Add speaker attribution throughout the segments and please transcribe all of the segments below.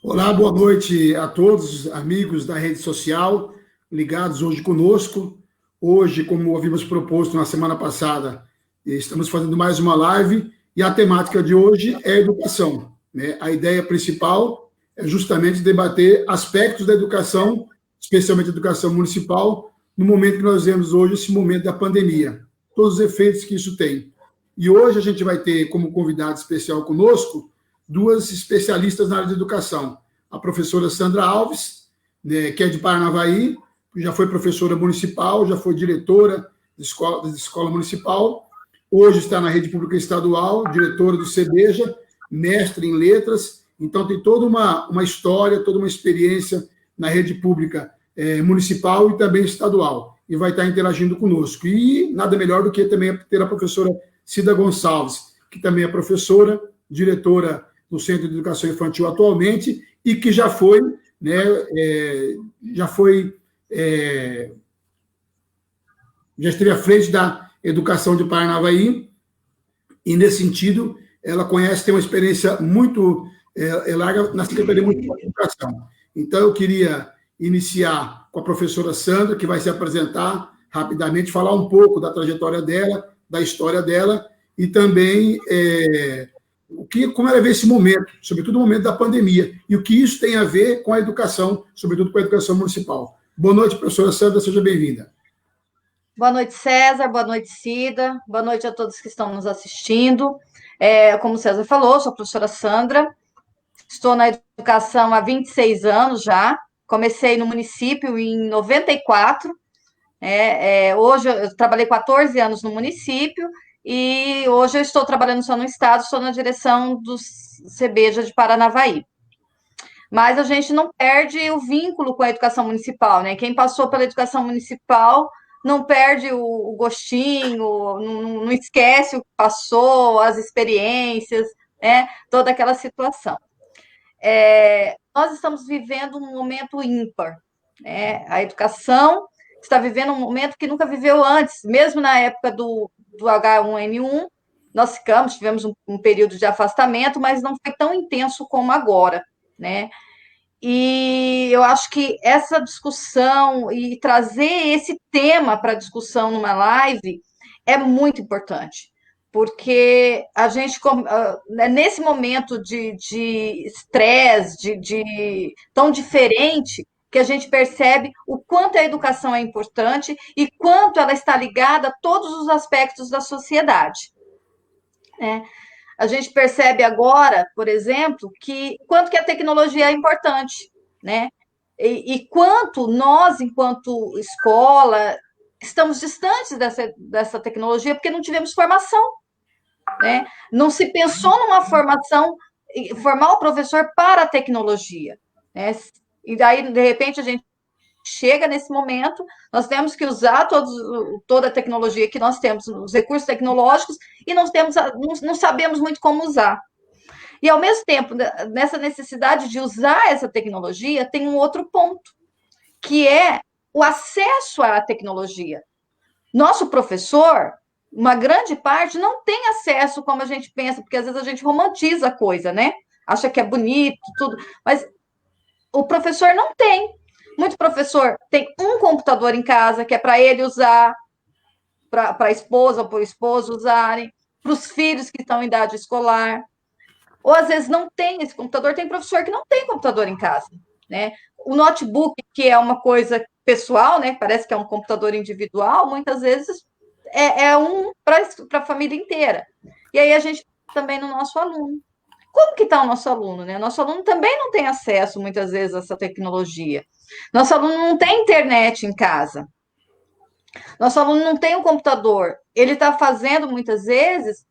Speaker 1: Olá, boa noite a todos, amigos da rede social, ligados hoje conosco. Hoje, como havíamos proposto na semana passada, estamos fazendo mais uma live e a temática de hoje é educação, né? A ideia principal é justamente debater aspectos da educação, especialmente a educação municipal, no momento que nós vemos hoje, esse momento da pandemia, todos os efeitos que isso tem. E hoje a gente vai ter como convidado especial conosco duas especialistas na área de educação. A professora Sandra Alves, né, que é de Paranavaí, já foi professora municipal, já foi diretora de escola municipal, hoje está na rede pública estadual, diretora do CEDEJA, mestre em letras, então tem toda uma história, toda uma experiência na rede pública municipal e também estadual, e vai estar interagindo conosco. E nada melhor do que também ter a professora Cida Gonçalves, que também é professora, diretora no Centro de Educação Infantil atualmente, e que já foi, né, já esteve à frente da educação de Paranavaí, e nesse sentido, ela conhece, tem uma experiência muito larga na Secretaria Municipal de Educação. Então, eu queria iniciar com a professora Sandra, que vai se apresentar rapidamente, falar um pouco da trajetória dela, da história dela, e também como ela vê esse momento, sobretudo o momento da pandemia, e o que isso tem a ver com a educação, sobretudo com a educação municipal. Boa noite, professora Sandra, seja bem-vinda.
Speaker 2: Boa noite, César, boa noite, Cida, boa noite a todos que estão nos assistindo. Como o César falou, sou a professora Sandra, estou na educação há 26 anos já, comecei no município em 94, hoje eu trabalhei 14 anos no município, e hoje eu estou trabalhando só no estado, estou na direção do CEBEJA de Paranavaí. Mas a gente não perde o vínculo com a educação municipal, né? Quem passou pela educação municipal não perde o gostinho, não esquece o que passou, as experiências, né? Toda aquela situação. Nós estamos vivendo um momento ímpar, né? A educação está vivendo um momento que nunca viveu antes, mesmo na época do H1N1, nós tivemos um período de afastamento, mas não foi tão intenso como agora, né? E eu acho que essa discussão e trazer esse tema para discussão numa live é muito importante, porque a gente, nesse momento de estresse, tão diferente, que a gente percebe o quanto a educação é importante e quanto ela está ligada a todos os aspectos da sociedade, né? A gente percebe agora, por exemplo, que quanto que a tecnologia é importante, né? E quanto nós, enquanto escola, estamos distantes dessa tecnologia porque não tivemos formação, né? Não se pensou numa formação, formar o professor para a tecnologia, né? E daí, de repente, a gente chega nesse momento, nós temos que usar toda a tecnologia que nós temos, os recursos tecnológicos, e não sabemos muito como usar. E, ao mesmo tempo, nessa necessidade de usar essa tecnologia, tem um outro ponto, que é o acesso à tecnologia. Nosso professor, uma grande parte, não tem acesso como a gente pensa, porque às vezes a gente romantiza a coisa, né? Acha que é bonito, tudo, mas o professor não tem. Muito professor tem um computador em casa que é para ele usar, para a esposa ou para o esposo usarem, para os filhos que estão em idade escolar. Ou às vezes não tem esse computador, tem professor que não tem computador em casa, né? O notebook, que é uma coisa pessoal, né? Parece que é um computador individual, muitas vezes é um para a família inteira. E aí a gente também no nosso aluno. Como que está o nosso aluno, né? Nosso aluno também não tem acesso, muitas vezes, a essa tecnologia. Nosso aluno não tem internet em casa. Nosso aluno não tem um computador. Ele está fazendo, muitas vezes,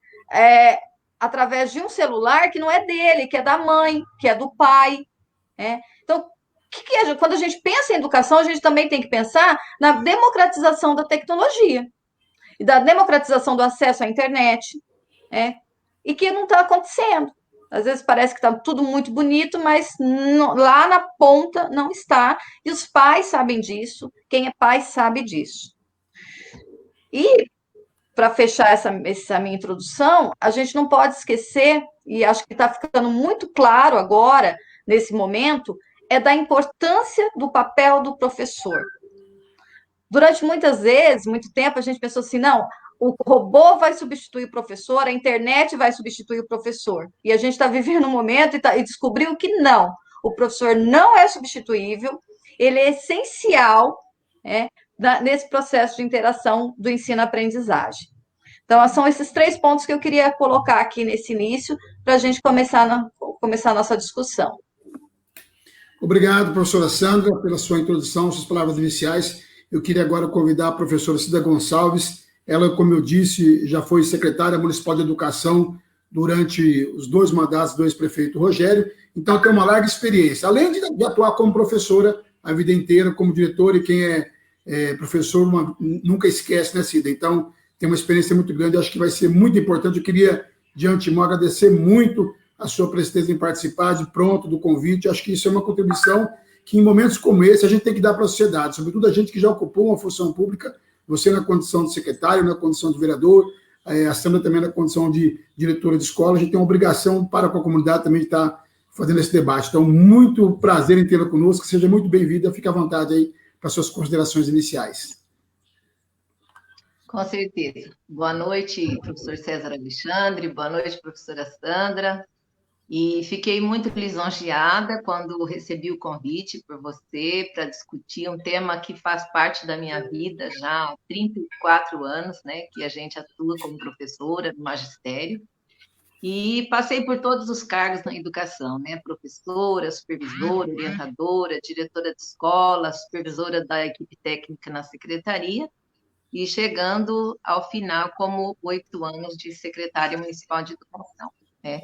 Speaker 2: através de um celular que não é dele, que é da mãe, que é do pai, né? Então, quando a gente pensa em educação, a gente também tem que pensar na democratização da tecnologia e da democratização do acesso à internet, né? E que não está acontecendo. Às vezes parece que está tudo muito bonito, mas lá na ponta não está. E os pais sabem disso, quem é pai sabe disso. E, para fechar essa minha introdução, a gente não pode esquecer, e acho que está ficando muito claro agora, nesse momento é da importância do papel do professor. Durante muito tempo, a gente pensou assim, não, o robô vai substituir o professor, a internet vai substituir o professor. E a gente está vivendo um momento e descobriu que não. O professor não é substituível, ele é essencial, né, nesse processo de interação do ensino-aprendizagem. Então, são esses 3 pontos que eu queria colocar aqui nesse início, para a gente começar a nossa discussão.
Speaker 1: Obrigado, professora Sandra, pela sua introdução, suas palavras iniciais. Eu queria agora convidar a professora Cida Gonçalves. Ela, como eu disse, já foi secretária municipal de educação durante os 2 mandatos do ex-prefeito Rogério, então tem uma larga experiência. Além de atuar como professora a vida inteira, como diretora, e quem é professor nunca esquece, né, Cida? Então, tem uma experiência muito grande, acho que vai ser muito importante. Eu queria, de antemão, agradecer muito a sua presteza em participar, de pronto, do convite. Acho que isso é uma contribuição que, em momentos como esse, a gente tem que dar para a sociedade, sobretudo a gente que já ocupou uma função pública, você na condição de secretário, na condição de vereador, a Sandra também na condição de diretora de escola. A gente tem uma obrigação para com a comunidade também de estar fazendo esse debate. Então, muito prazer em tê-la conosco, seja muito bem-vinda, fique à vontade aí para suas considerações iniciais.
Speaker 3: Com certeza. Boa noite, professor César Alexandre, boa noite, professora Sandra. E fiquei muito lisonjeada quando recebi o convite por você para discutir um tema que faz parte da minha vida já há 34 anos, né, que a gente atua como professora no magistério. E passei por todos os cargos na educação, né, professora, supervisora, orientadora, diretora de escola, supervisora da equipe técnica na secretaria, e chegando ao final como 8 anos de secretária municipal de educação, né?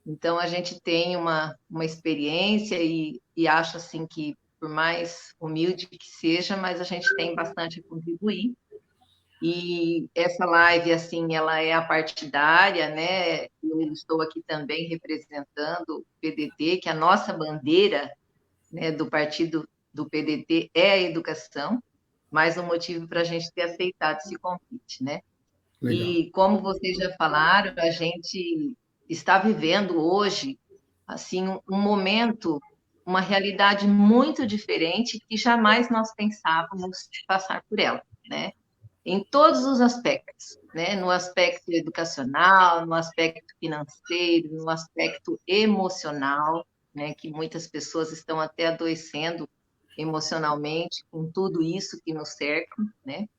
Speaker 3: Então, a gente tem uma experiência e acho, assim, que, por mais humilde que seja, mas a gente tem bastante a contribuir. E essa live, assim, ela é apartidária, né? Eu estou aqui também representando o PDT, que a nossa bandeira, né, do partido do PDT é a educação, mais um motivo para a gente ter aceitado esse convite, né?
Speaker 1: Legal.
Speaker 3: E como vocês já falaram, a gente está vivendo hoje, assim, um momento, uma realidade muito diferente que jamais nós pensávamos passar por ela, né? Em todos os aspectos, né? No aspecto educacional, no aspecto financeiro, no aspecto emocional, né? Que muitas pessoas estão até adoecendo emocionalmente com tudo isso que nos cerca, né?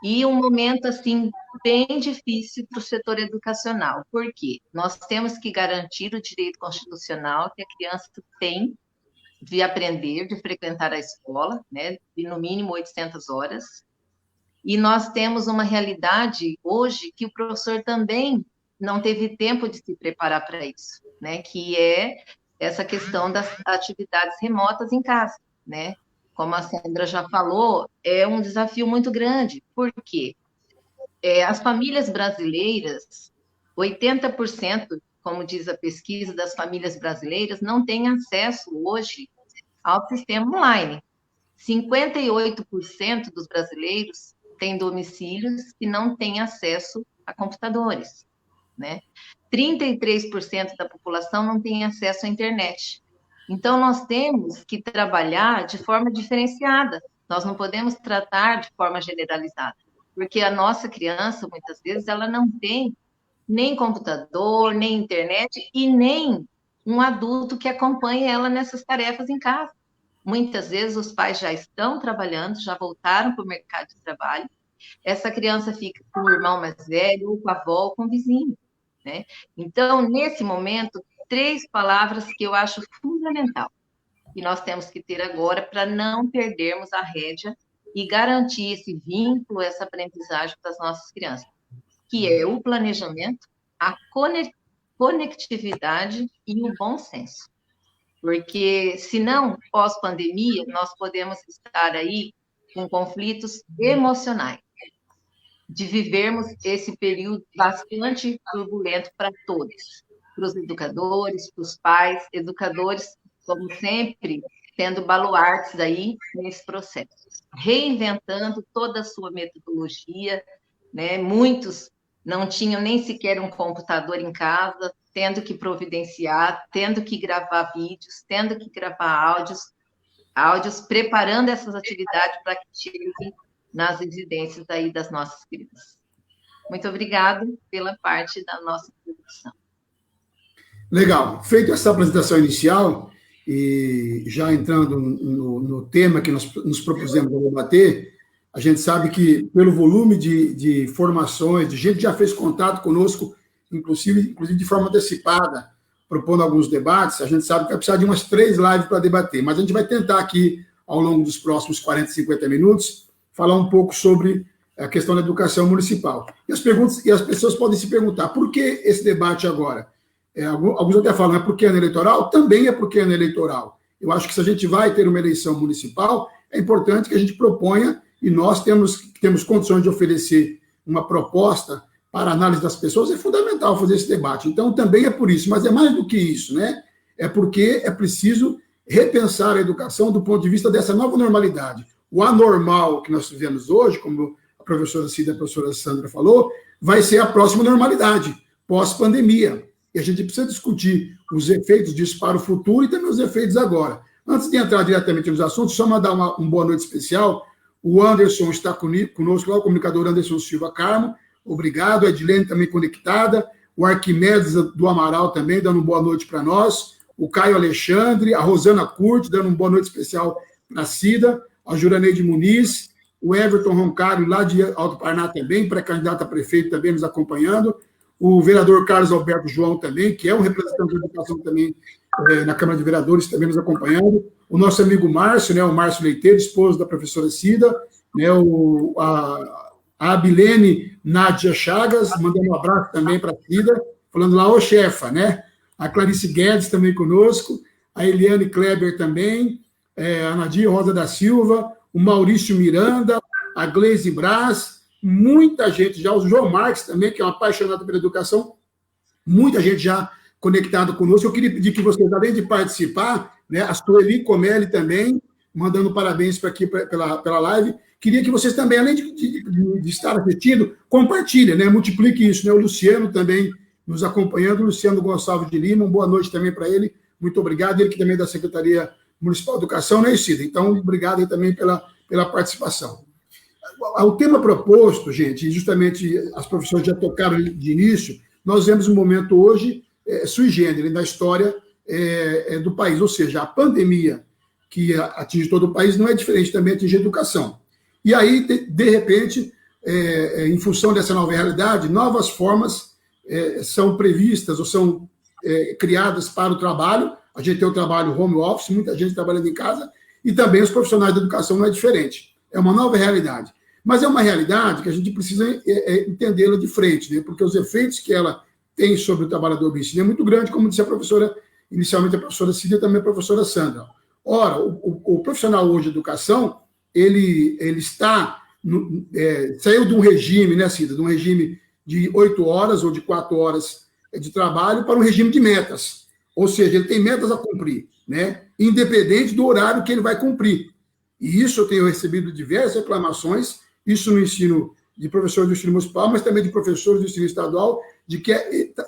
Speaker 3: E um momento, assim, bem difícil para o setor educacional. Por quê? Nós temos que garantir o direito constitucional que a criança tem de aprender, de frequentar a escola, né, de no mínimo 800 horas. E nós temos uma realidade hoje que o professor também não teve tempo de se preparar para isso, né, que é essa questão das atividades remotas em casa, né? Como a Sandra já falou, é um desafio muito grande. Por quê? As famílias brasileiras, 80%, como diz a pesquisa das famílias brasileiras, não têm acesso hoje ao sistema online. 58% dos brasileiros têm domicílios que não têm acesso a computadores, né? 33% da população não tem acesso à internet. Então, nós temos que trabalhar de forma diferenciada. Nós não podemos tratar de forma generalizada, porque a nossa criança, muitas vezes, ela não tem nem computador, nem internet e nem um adulto que acompanhe ela nessas tarefas em casa. Muitas vezes, os pais já estão trabalhando, já voltaram para o mercado de trabalho. Essa criança fica com o irmão mais velho, ou com a avó, ou com o vizinho, né? Então, nesse momento, 3 palavras que eu acho fundamental que nós temos que ter agora para não perdermos a rédea e garantir esse vínculo, essa aprendizagem das nossas crianças, que é o planejamento, a conectividade e o bom senso. Porque, senão, pós-pandemia, nós podemos estar aí com conflitos emocionais, de vivermos esse período bastante turbulento para todos, para os educadores, para os pais, educadores, como sempre, tendo baluartes aí nesse processo, reinventando toda a sua metodologia, né? Muitos não tinham nem sequer um computador em casa, tendo que providenciar, tendo que gravar vídeos, tendo que gravar áudios, preparando essas atividades para que cheguem nas residências aí das nossas crianças. Muito obrigada pela parte da nossa introdução.
Speaker 1: Legal. Feita essa apresentação inicial, e já entrando no tema que nós nos propusemos a debater, a gente sabe que, pelo volume de formações, de gente que já fez contato conosco, inclusive de forma antecipada, propondo alguns debates, a gente sabe que vai precisar de umas 3 lives para debater, mas a gente vai tentar aqui, ao longo dos próximos 40, 50 minutos, falar um pouco sobre a questão da educação municipal. E as pessoas podem se perguntar, por que esse debate agora? Alguns até falam, é porque é ano eleitoral? Também é porque é ano eleitoral. Eu acho que se a gente vai ter uma eleição municipal, é importante que a gente proponha, e nós temos condições de oferecer uma proposta para a análise das pessoas, é fundamental fazer esse debate. Então, também é por isso, mas é mais do que isso, né? É porque é preciso repensar a educação do ponto de vista dessa nova normalidade. O anormal que nós tivemos hoje, como a professora Cida e a professora Sandra falou, vai ser a próxima normalidade, pós-pandemia. E a gente precisa discutir os efeitos disso para o futuro e também os efeitos agora. Antes de entrar diretamente nos assuntos, só mandar uma boa noite especial. O Anderson está conosco lá, o comunicador Anderson Silva Carmo. Obrigado. A Edilene também conectada. O Arquimedes do Amaral também, dando uma boa noite para nós. O Caio Alexandre, a Rosana Curti, dando uma boa noite especial para a Cida. A Juraneide Muniz, o Everton Roncário, lá de Alto Paraná também, pré-candidato a prefeito também nos acompanhando. O vereador Carlos Alberto João também, que é um representante da educação também na Câmara de Vereadores, também nos acompanhando. O nosso amigo Márcio, né, o Márcio Leiteiro, esposo da professora Cida, né, a Abilene Nádia Chagas, mandando um abraço também para a Cida, falando lá, ô chefa, né? A Clarice Guedes também conosco, a Eliane Kleber também, a Nadia Rosa da Silva, o Maurício Miranda, a Gleise Braz, muita gente já, o João Marques também, que é um apaixonado pela educação, muita gente já conectada conosco. Eu queria pedir que vocês, além de participar, né, a Sueli Comelli também, mandando parabéns para aqui pela live, queria que vocês também, além de estar assistindo, compartilhem, né, multiplique isso, né, o Luciano também nos acompanhando, o Luciano Gonçalves de Lima, uma boa noite também para ele, muito obrigado, ele que também é da Secretaria Municipal de Educação, né, Cida? Então, obrigado aí também pela participação. O tema proposto, gente, justamente as professoras já tocaram de início, nós vemos um momento hoje sui generis na história do país, ou seja, a pandemia que atinge todo o país não é diferente, também atinge a educação. E aí, de repente, em função dessa nova realidade, novas formas são previstas ou são criadas para o trabalho. A gente tem o trabalho home office, muita gente trabalhando em casa, e também os profissionais da educação não é diferente. É uma nova realidade. Mas é uma realidade que a gente precisa entendê-la de frente, né? Porque os efeitos que ela tem sobre o trabalhador do ensino é muito grande, como disse a professora, inicialmente a professora Cida e também a professora Sandra. Ora, o profissional hoje de educação, ele está, saiu de um regime, né, Cida, de um regime de 8 horas ou de 4 horas de trabalho para um regime de metas. Ou seja, ele tem metas a cumprir, né? Independente do horário que ele vai cumprir. E isso eu tenho recebido diversas reclamações, isso no ensino de professores do ensino municipal, mas também de professores do ensino estadual, de que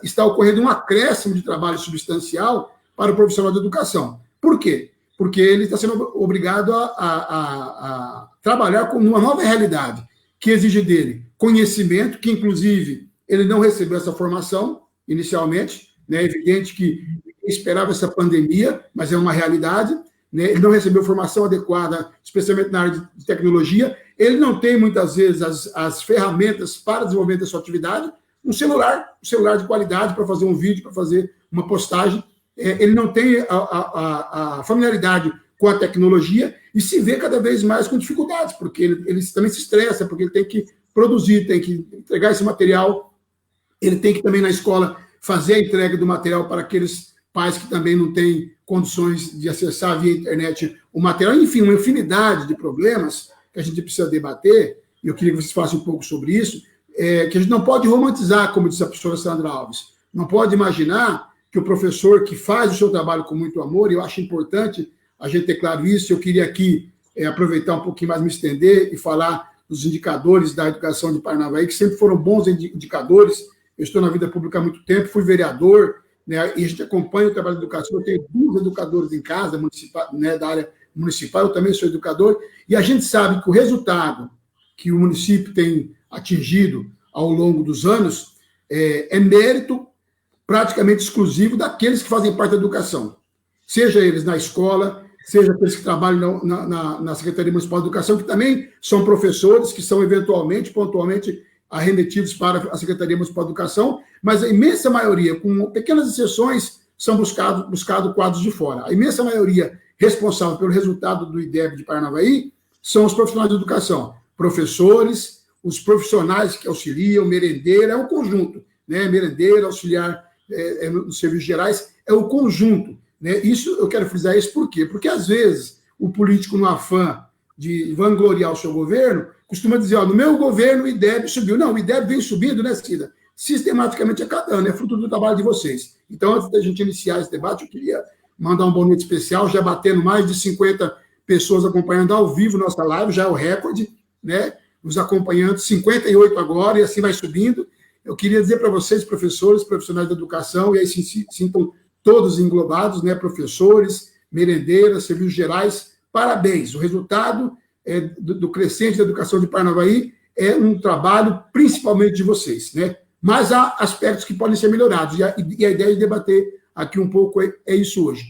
Speaker 1: está ocorrendo um acréscimo de trabalho substancial para o profissional de educação. Por quê? Porque ele está sendo obrigado a trabalhar com uma nova realidade, que exige dele conhecimento, que inclusive ele não recebeu essa formação inicialmente, né? É evidente que esperava essa pandemia, mas é uma realidade, né? Ele não recebeu formação adequada, especialmente na área de tecnologia, ele não tem, muitas vezes, as ferramentas para desenvolver a sua atividade, um celular de qualidade para fazer um vídeo, para fazer uma postagem, ele não tem a familiaridade com a tecnologia e se vê cada vez mais com dificuldades, porque ele também se estressa, porque ele tem que produzir, tem que entregar esse material, ele tem que também na escola fazer a entrega do material para aqueles pais que também não têm condições de acessar via internet o material, enfim, uma infinidade de problemas que a gente precisa debater, e eu queria que vocês falassem um pouco sobre isso, que a gente não pode romantizar, como disse a professora Sandra Alves, não pode imaginar que o professor que faz o seu trabalho com muito amor, e eu acho importante a gente ter claro isso, eu queria aqui aproveitar um pouquinho mais, me estender e falar dos indicadores da educação de Paranavaí, que sempre foram bons indicadores. Eu estou na vida pública há muito tempo, fui vereador, né, e a gente acompanha o trabalho de educação. Eu tenho 2 educadores em casa, né, da área municipal, eu também sou educador, e a gente sabe que o resultado que o município tem atingido ao longo dos anos é mérito praticamente exclusivo daqueles que fazem parte da educação, seja eles na escola, seja aqueles que trabalham na Secretaria Municipal de Educação, que também são professores, que são eventualmente, pontualmente, arremetidos para a Secretaria Municipal de Educação, mas a imensa maioria, com pequenas exceções, são buscados quadros de fora. A imensa maioria responsável pelo resultado do IDEB de Paranavaí são os profissionais de educação, professores, os profissionais que auxiliam, merendeira, é um conjunto, né? Merendeira, auxiliar nos serviços gerais, é o conjunto, né? Isso, eu quero frisar isso por quê? Porque, às vezes, o político, no afã de vangloriar o seu governo, costuma dizer, no meu governo o IDEB subiu. Não, o IDEB vem subindo, né, Cida? Sistematicamente a cada ano, é fruto do trabalho de vocês. Então, antes da gente iniciar esse debate, eu queria mandar um boa noite especial, já batendo mais de 50 pessoas acompanhando ao vivo nossa live, já é o recorde, né? Nos acompanhando, 58 agora, e assim vai subindo. Eu queria dizer para vocês, professores, profissionais da educação, e aí se sintam todos englobados, né? Professores, merendeiras, serviços gerais, parabéns. O resultado do crescente da educação de Paranavaí é um trabalho principalmente de vocês, né? Mas há aspectos que podem ser melhorados, e a ideia de debater aqui um pouco é isso hoje.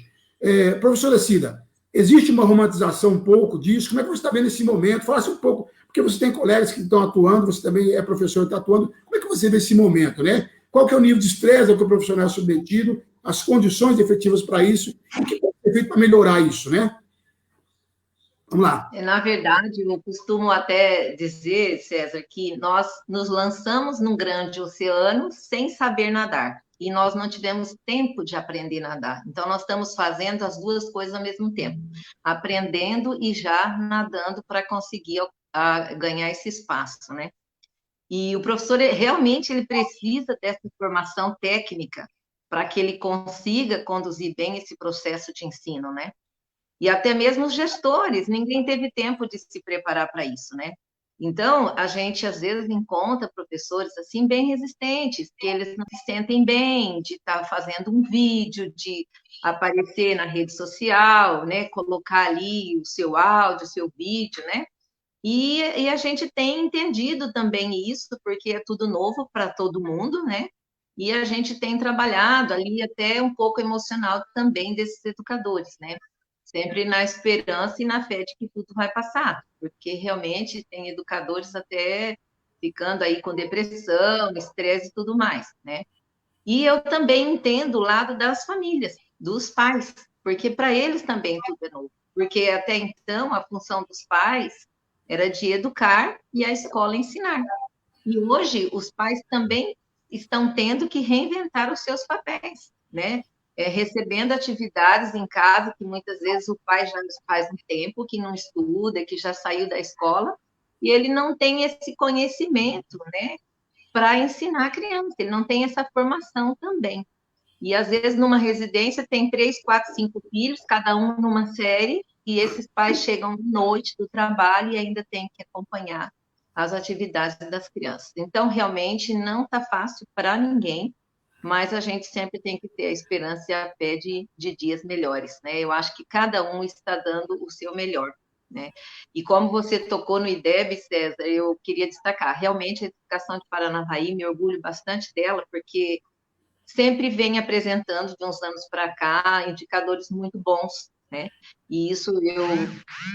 Speaker 1: Professora Cida, existe uma romantização um pouco disso? Como é que você está vendo esse momento? Fala-se um pouco, porque você tem colegas que estão atuando, você também é professor e está atuando. Como é que você vê esse momento, né? Qual que é o nível de estresse ao que o profissional é submetido, as condições efetivas para isso, e o que pode ser feito para melhorar isso, né? Vamos lá.
Speaker 3: Na verdade, eu costumo até dizer, César, que nós nos lançamos num grande oceano sem saber nadar. E nós não tivemos tempo de aprender a nadar. Então, nós estamos fazendo as 2 coisas ao mesmo tempo. Aprendendo e já nadando para conseguir ganhar esse espaço, né? E o professor, realmente, ele precisa dessa formação técnica para que ele consiga conduzir bem esse processo de ensino, né? E até mesmo os gestores, ninguém teve tempo de se preparar para isso, né? Então, a gente, às vezes, encontra professores, assim, bem resistentes, que eles não se sentem bem de estar fazendo um vídeo, de aparecer na rede social, né? Colocar ali o seu áudio, o seu vídeo, né? E a gente tem entendido também isso, porque é tudo novo para todo mundo, né? E a gente tem trabalhado ali até um pouco emocional também desses educadores, né? Sempre na esperança e na fé de que tudo vai passar, porque realmente tem educadores até ficando aí com depressão, estresse e tudo mais, né? E eu também entendo o lado das famílias, dos pais, porque para eles também tudo é novo, porque até então a função dos pais era de educar e a escola ensinar. E hoje os pais também estão tendo que reinventar os seus papéis, né? Recebendo atividades em casa que muitas vezes o pai já faz um tempo que não estuda, que já saiu da escola, e ele não tem esse conhecimento, né, para ensinar a criança, ele não tem essa formação também. E às vezes numa residência tem 3, 4, 5 filhos, cada um numa série, e esses pais chegam à noite do trabalho e ainda têm que acompanhar as atividades das crianças. Então, realmente, não está fácil para ninguém, mas a gente sempre tem que ter a esperança e a fé de dias melhores, né? Eu acho que cada um está dando o seu melhor, né? E como você tocou no IDEB, César, eu queria destacar, realmente a educação de Paranavaí, me orgulho bastante dela, porque sempre vem apresentando, de uns anos para cá, indicadores muito bons, né? E isso eu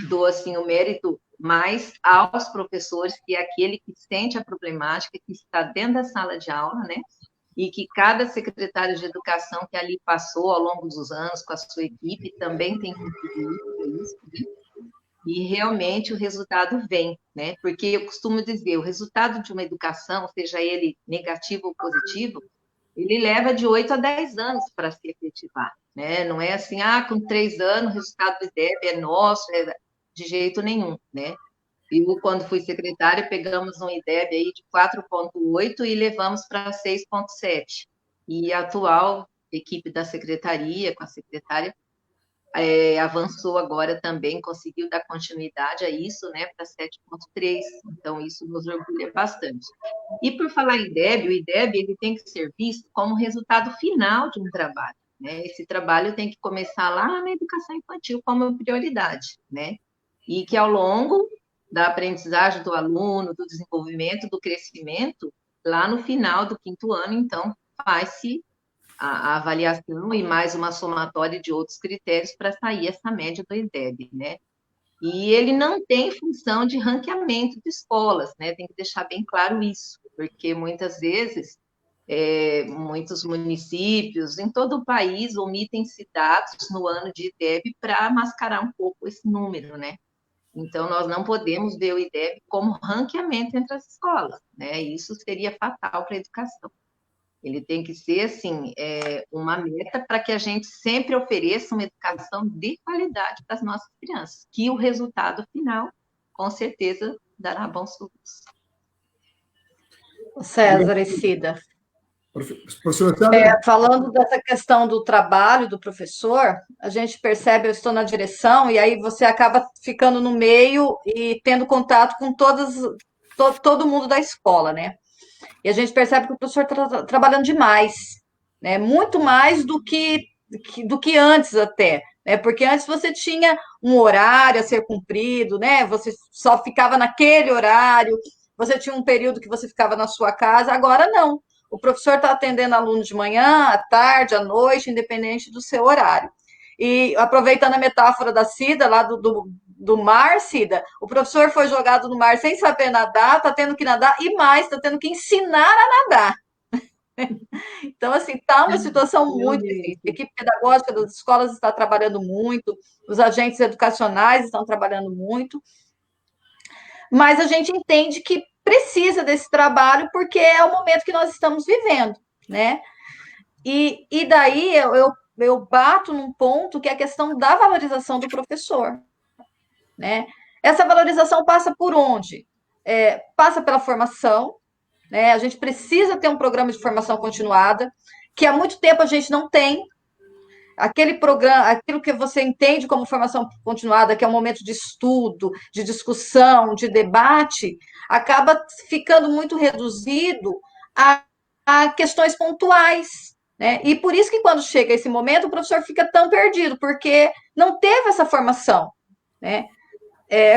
Speaker 3: dou, assim, o mérito mais aos professores, que é aquele que sente a problemática, que está dentro da sala de aula, né? E que cada secretário de educação que ali passou ao longo dos anos com a sua equipe também tem contribuído para isso, né? E realmente o resultado vem, né? Porque eu costumo dizer, o resultado de uma educação, seja ele negativo ou positivo, ele leva de 8 a 10 anos para se efetivar, né? Não é assim, com 3 anos o resultado do IDEB é nosso, de jeito nenhum, né? Eu, quando fui secretária, pegamos um IDEB aí de 4,8 e levamos para 6,7. E a atual equipe da secretaria, com a secretária, avançou agora também, conseguiu dar continuidade a isso, né, para 7,3. Então, isso nos orgulha bastante. E por falar em IDEB, o IDEB ele tem que ser visto como resultado final de um trabalho, né? Esse trabalho tem que começar lá na educação infantil como prioridade, né? E que ao longo da aprendizagem do aluno, do desenvolvimento, do crescimento, lá no final do 5º ano, então, faz-se a avaliação e mais uma somatória de outros critérios para sair essa média do IDEB, né? E ele não tem função de ranqueamento de escolas, né? Tem que deixar bem claro isso, porque muitas vezes muitos municípios em todo o país omitem-se dados no ano de IDEB para mascarar um pouco esse número, né? Então, nós não podemos ver o IDEB como ranqueamento entre as escolas, né? Isso seria fatal para a educação. Ele tem que ser, assim, uma meta para que a gente sempre ofereça uma educação de qualidade para as nossas crianças, que o resultado final, com certeza, dará bons frutos.
Speaker 2: César e Cida.
Speaker 1: Professora,
Speaker 2: falando dessa questão do trabalho do professor, a gente percebe, eu estou na direção, e aí você acaba ficando no meio e tendo contato com todo mundo da escola, né? E a gente percebe que o professor está trabalhando demais, né? Muito mais do que antes até, né? Porque antes você tinha um horário a ser cumprido, né? Você só ficava naquele horário, você tinha um período que você ficava na sua casa, agora não. O professor está atendendo aluno de manhã, à tarde, à noite, independente do seu horário. E aproveitando a metáfora da Cida, lá do mar, Cida, o professor foi jogado no mar sem saber nadar, está tendo que nadar, e mais, está tendo que ensinar a nadar. Então, assim, está uma situação muito difícil. A equipe pedagógica das escolas está trabalhando muito, os agentes educacionais estão trabalhando muito, mas a gente entende que precisa desse trabalho porque é o momento que nós estamos vivendo, né? E daí eu bato num ponto que é a questão da valorização do professor, né? Essa valorização passa por onde? Passa pela formação, né? A gente precisa ter um programa de formação continuada, que há muito tempo a gente não tem. Aquele programa, aquilo que você entende como formação continuada, que é um momento de estudo, de discussão, de debate, acaba ficando muito reduzido a questões pontuais, né? E por isso que quando chega esse momento, o professor fica tão perdido, porque não teve essa formação, né?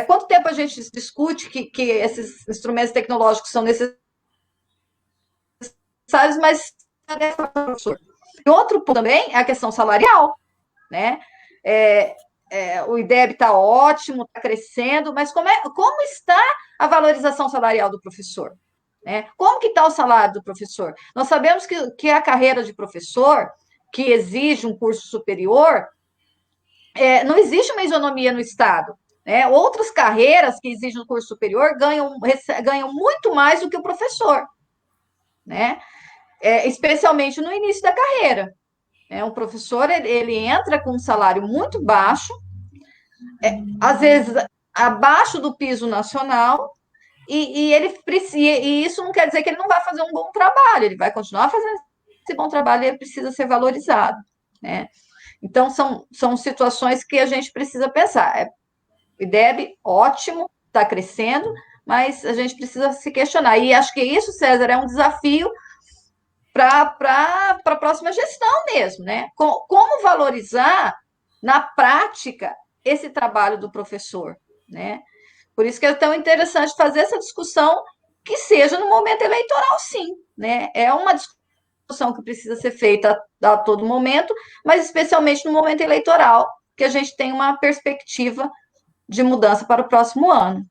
Speaker 2: Quanto tempo a gente discute que esses instrumentos tecnológicos são necessários, mas professor. E outro ponto também é a questão salarial, né? O IDEB está ótimo, está crescendo, mas como está a valorização salarial do professor? Né? Como que está o salário do professor? Nós sabemos que a carreira de professor, que exige um curso superior, não existe uma isonomia no Estado. Né? Outras carreiras que exigem um curso superior ganham muito mais do que o professor, né? Especialmente no início da carreira. Um professor, ele entra com um salário muito baixo, às vezes abaixo do piso nacional, e isso não quer dizer que ele não vai fazer um bom trabalho, ele vai continuar fazendo esse bom trabalho e ele precisa ser valorizado, né? Então, são situações que a gente precisa pensar. O IDEB, ótimo, está crescendo, mas a gente precisa se questionar. E acho que isso, César, é um desafio para a próxima gestão mesmo, né? Como valorizar na prática esse trabalho do professor, né? Por isso que é tão interessante fazer essa discussão que seja no momento eleitoral, sim, né? É uma discussão que precisa ser feita a todo momento, mas especialmente no momento eleitoral, que a gente tem uma perspectiva de mudança para o próximo ano.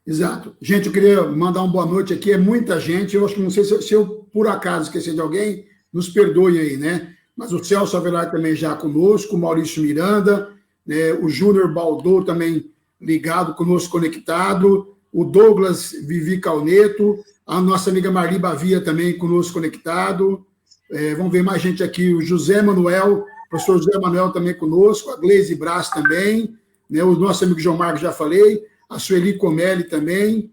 Speaker 1: Exato. Gente, eu queria mandar uma boa noite aqui, é muita gente, eu acho que não sei se eu, por acaso, esqueci de alguém, nos perdoe aí, né? Mas o Celso Avelar também já conosco, o Maurício Miranda, né? O Júnior Baldô também ligado conosco, conectado, o Douglas Vivi Calneto, a nossa amiga Marli Bavia também conosco conectado, vamos ver mais gente aqui, o José Manuel, o professor José Manuel também conosco, a Gleise Brás também, né? O nosso amigo João Marcos já falei, a Sueli Comelli também,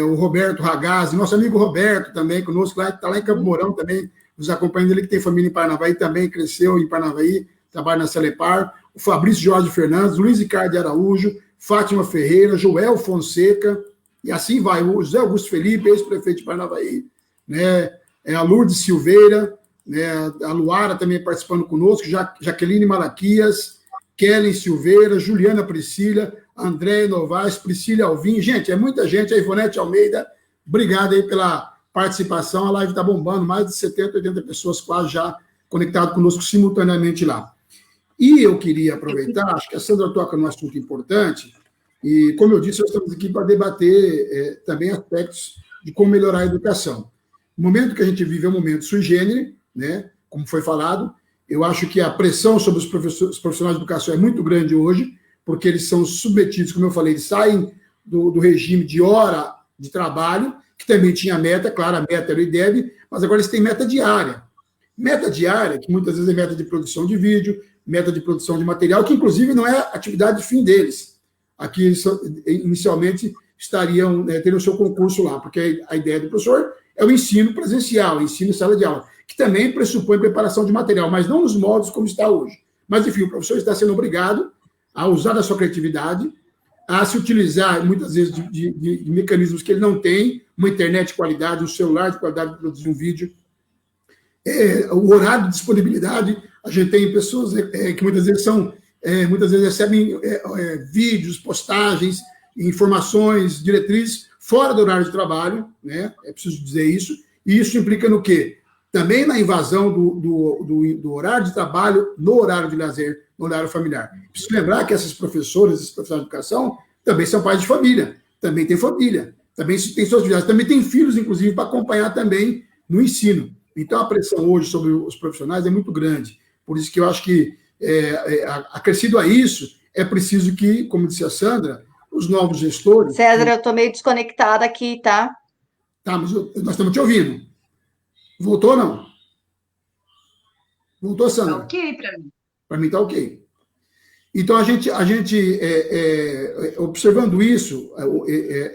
Speaker 1: o Roberto Ragazzi, nosso amigo Roberto também conosco, está lá em Campo Mourão também, nos acompanhando, ele que tem família em Parnavaí, também cresceu em Parnavaí, trabalha na Celepar, o Fabrício Jorge Fernandes, Luiz Ricardo de Araújo, Fátima Ferreira, Joel Fonseca, e assim vai, o José Augusto Felipe, ex-prefeito de Paranavaí, né, a Lourdes Silveira, né, a Luara também participando conosco, Jaqueline Malaquias, Kellen Silveira, Juliana Priscila, André Novaes, Priscila Alvim, gente, é muita gente, a Ivonete Almeida, obrigado aí pela participação, a live está bombando, mais de 70, 80 pessoas quase já conectadas conosco simultaneamente lá. E eu queria aproveitar, acho que a Sandra toca num assunto importante, e, como eu disse, nós estamos aqui para debater também aspectos de como melhorar a educação. O momento que a gente vive é um momento sui generis, né, como foi falado, eu acho que a pressão sobre os profissionais de educação é muito grande hoje, porque eles são submetidos, como eu falei, eles saem do regime de hora de trabalho, que também tinha meta, claro, a meta era o IDEB, mas agora eles têm meta diária. Meta diária, que muitas vezes é meta de produção de vídeo, meta de produção de material, que inclusive não é a atividade de fim deles. Aqui eles inicialmente estariam, teriam o seu concurso lá, porque a ideia do professor é o ensino presencial, o ensino em sala de aula, que também pressupõe preparação de material, mas não nos modos como está hoje. Mas, enfim, o professor está sendo obrigado a usar da sua criatividade, a se utilizar, muitas vezes, de mecanismos que ele não tem, uma internet de qualidade, um celular de qualidade para produzir um vídeo, o horário de disponibilidade. A gente tem pessoas que muitas vezes muitas vezes recebem vídeos, postagens, informações, diretrizes fora do horário de trabalho, né? É preciso dizer isso. E isso implica no quê? Também na invasão do horário de trabalho no horário de lazer, no horário familiar. Preciso lembrar que essas professoras, esses profissionais de educação, também são pais de família, também têm família, também têm suas vidas, também têm filhos, inclusive, para acompanhar também no ensino. Então, a pressão hoje sobre os profissionais é muito grande. Por isso que eu acho que, acrescido a isso, é preciso que, como disse a Sandra, os novos gestores...
Speaker 2: César, eu estou meio desconectada aqui, tá?
Speaker 1: Tá, mas nós estamos te ouvindo. Voltou ou não? Voltou, Sandra?
Speaker 3: Tá ok para mim.
Speaker 1: Para mim está ok. Então, a gente observando isso,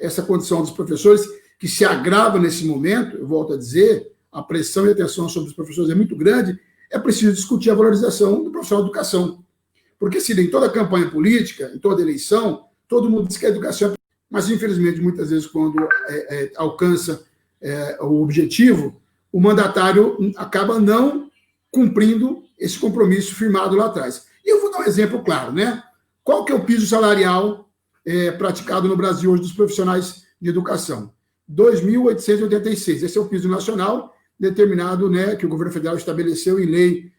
Speaker 1: essa condição dos professores, que se agrava nesse momento, eu volto a dizer, a pressão e a tensão sobre os professores é muito grande, é preciso discutir a valorização do profissional de educação. Porque, se em toda campanha política, em toda eleição, todo mundo diz que a educação é... Mas, infelizmente, muitas vezes, quando alcança o objetivo, o mandatário acaba não cumprindo esse compromisso firmado lá atrás. E eu vou dar um exemplo claro, né? Qual que é o piso salarial praticado no Brasil hoje dos profissionais de educação? 2.886. Esse é o piso nacional determinado, né, que o governo federal estabeleceu em lei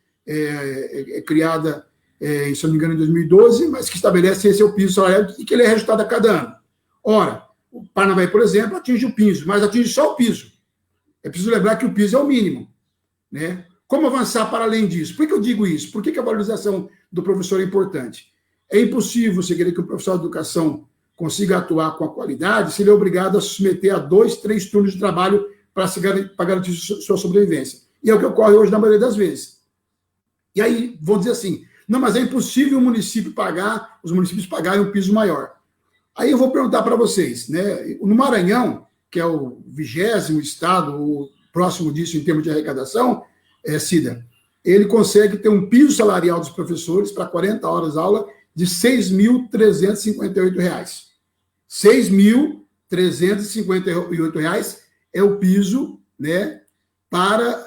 Speaker 1: criada, se não me engano, em 2012, mas que estabelece esse é o piso salarial e que ele é reajustado a cada ano. Ora, o Paranavaí, por exemplo, atinge o piso, mas atinge só o piso. É preciso lembrar que o piso é o mínimo, né? Como avançar para além disso? Por que eu digo isso? Por que a valorização do professor é importante? É impossível você querer que o profissional de educação consiga atuar com a qualidade se ele é obrigado a se submeter a 2, 3 turnos de trabalho para garantir sua sobrevivência. E é o que ocorre hoje na maioria das vezes. E aí, vão dizer assim, não, mas é impossível os municípios pagarem um piso maior. Aí eu vou perguntar para vocês, né? No Maranhão, que é o 20º estado, o próximo disso em termos de arrecadação, Cida, ele consegue ter um piso salarial dos professores para 40 horas aula de R$ 6.358. R$ 6.358 é o piso, né, para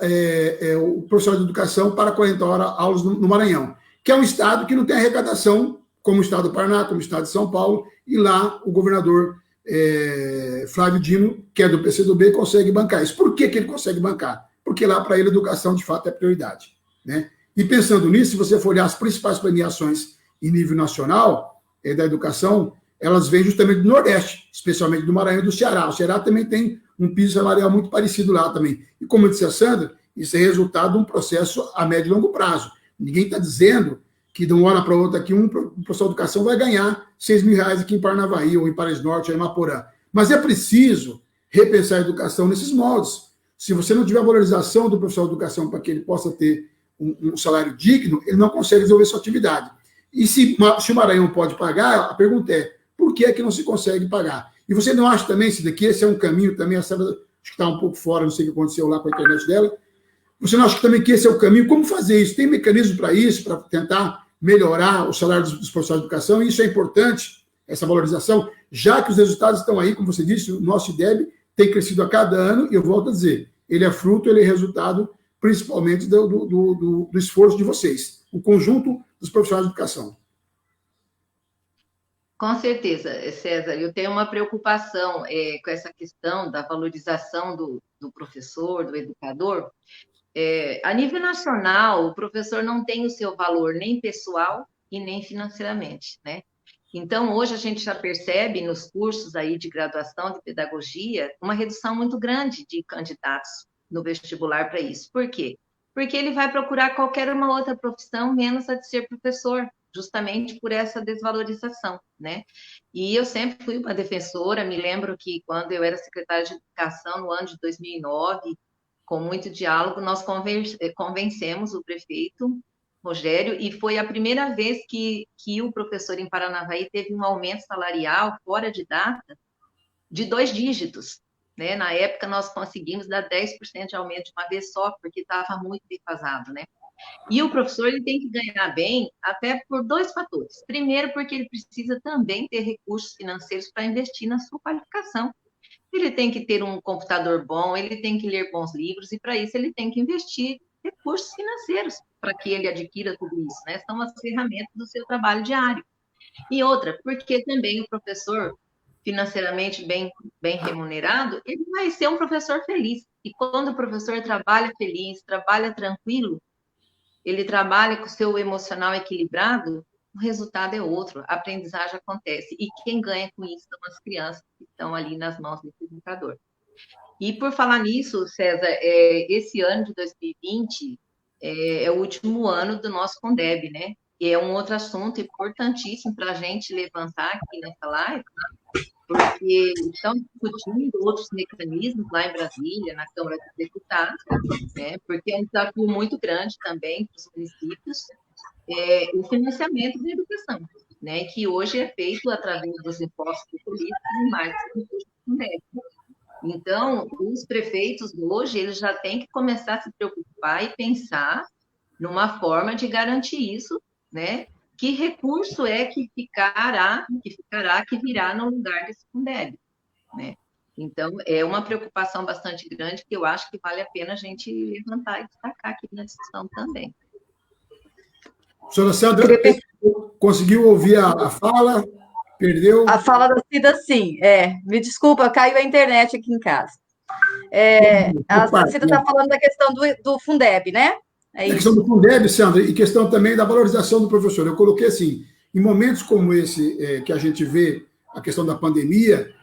Speaker 1: o profissional de educação para 40 horas aulas no Maranhão, que é um estado que não tem arrecadação, como o estado do Paraná, como o estado de São Paulo, e lá o governador Flávio Dino, que é do PCdoB, consegue bancar isso. Por que ele consegue bancar? Porque lá, para ele, a educação, de fato, é prioridade, né? E pensando nisso, se você for olhar as principais premiações em nível nacional da educação, elas vêm justamente do Nordeste, especialmente do Maranhão e do Ceará. O Ceará também tem um piso salarial muito parecido lá também. E como eu disse a Sandra, isso é resultado de um processo a médio e longo prazo. Ninguém está dizendo que de uma hora para outra aqui um professor de educação vai ganhar R$ 6.000 aqui em Paranavaí, ou em Pares Norte, ou em Maporã. Mas é preciso repensar a educação nesses moldes. Se você não tiver valorização do profissional de educação para que ele possa ter um salário digno, ele não consegue desenvolver sua atividade. E se o Maranhão pode pagar, a pergunta é, por que é que não se consegue pagar? E você não acha também, Cida, que esse é um caminho também, a Sandra acho que está um pouco fora, não sei o que aconteceu lá com a internet dela, Você não acha também que esse é o caminho? Como fazer isso? Tem mecanismo para isso, para tentar melhorar o salário dos profissionais de educação? E isso é importante, essa valorização, já que os resultados estão aí, como você disse, o nosso IDEB tem crescido a cada ano, e eu volto a dizer, ele é fruto, ele é resultado, principalmente, do esforço de vocês, o conjunto dos profissionais de educação.
Speaker 3: Com certeza, César, eu tenho uma preocupação com essa questão da valorização do professor, do educador. A nível nacional, o professor não tem o seu valor nem pessoal e nem financeiramente, né? Então, hoje a gente já percebe nos cursos aí de graduação de pedagogia uma redução muito grande de candidatos no vestibular para isso. Por quê? Porque ele vai procurar qualquer uma outra profissão menos a de ser professor, justamente por essa desvalorização, né? E eu sempre fui uma defensora, me lembro que quando eu era secretária de Educação, no ano de 2009, com muito diálogo, nós convencemos o prefeito Rogério, e foi a primeira vez que o professor em Paranavaí teve um aumento salarial fora de data de 2 dígitos, né? Na época, nós conseguimos dar 10% de aumento de uma vez só, porque estava muito defasado, né? E o professor ele tem que ganhar bem até por 2 fatores. Primeiro, porque ele precisa também ter recursos financeiros para investir na sua qualificação. Ele tem que ter um computador bom, ele tem que ler bons livros, e para isso ele tem que investir recursos financeiros para que ele adquira tudo isso, né? São as ferramentas do seu trabalho diário. E outra, porque também o professor, financeiramente bem remunerado, ele vai ser um professor feliz. E quando o professor trabalha feliz, trabalha tranquilo, ele trabalha com o seu emocional equilibrado, o resultado é outro, a aprendizagem acontece. E quem ganha com isso são as crianças que estão ali nas mãos desse educador. E por falar nisso, César, esse ano de 2020 é o último ano do nosso Fundeb, né? E é um outro assunto importantíssimo para a gente levantar aqui nessa live, porque estão discutindo outros mecanismos lá em Brasília, na Câmara dos Deputados, né? Porque é um desafio muito grande também para os municípios, o financiamento da educação, né? Que hoje é feito através dos impostos políticos e mais do recursos do Fundeb. Então, os prefeitos hoje, eles já têm que começar a se preocupar e pensar numa forma de garantir isso, né? Que recurso é que virá no lugar desse Fundeb, né? Então, é uma preocupação bastante grande que eu acho que vale a pena a gente levantar e destacar aqui na discussão também.
Speaker 1: Senhora Sandra, conseguiu ouvir a fala? Perdeu?
Speaker 2: A fala da Cida, sim. Me desculpa, caiu a internet aqui em casa. A Cida está falando da questão do Fundeb, né?
Speaker 1: A questão do Fundeb, Sandra, e questão também da valorização do professor. Eu coloquei assim, em momentos como esse, que a gente vê a questão da pandemia,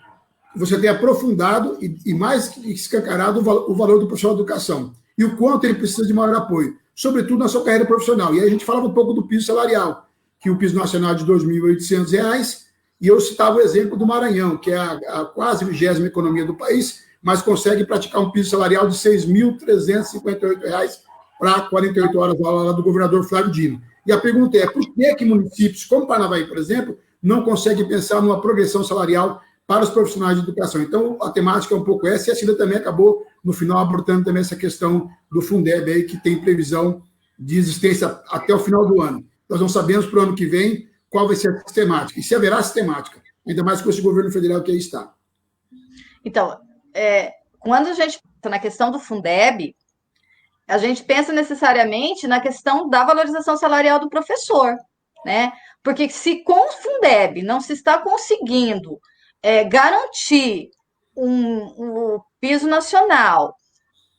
Speaker 1: você tem aprofundado e mais escancarado o valor do profissional de educação e o quanto ele precisa de maior apoio, sobretudo na sua carreira profissional. E aí a gente falava um pouco do piso salarial, que o piso nacional é de R$ 2.800, e eu citava o exemplo do Maranhão, que é a quase 20ª economia do país, mas consegue praticar um piso salarial de R$ 6.358 para 48 horas a aula do governador Flávio Dino. E a pergunta é, por que municípios como Paranavaí, por exemplo, não conseguem pensar numa progressão salarial para os profissionais de educação? Então, a temática é um pouco essa, e a Cida também acabou, no final, abordando também essa questão do Fundeb, aí, que tem previsão de existência até o final do ano. Nós não sabemos para o ano que vem qual vai ser a sistemática, e se haverá sistemática, ainda mais com esse governo federal que aí está.
Speaker 2: Então, quando a gente está na questão do Fundeb, a gente pensa necessariamente na questão da valorização salarial do professor, né? Porque se com o Fundeb não se está conseguindo garantir um piso nacional,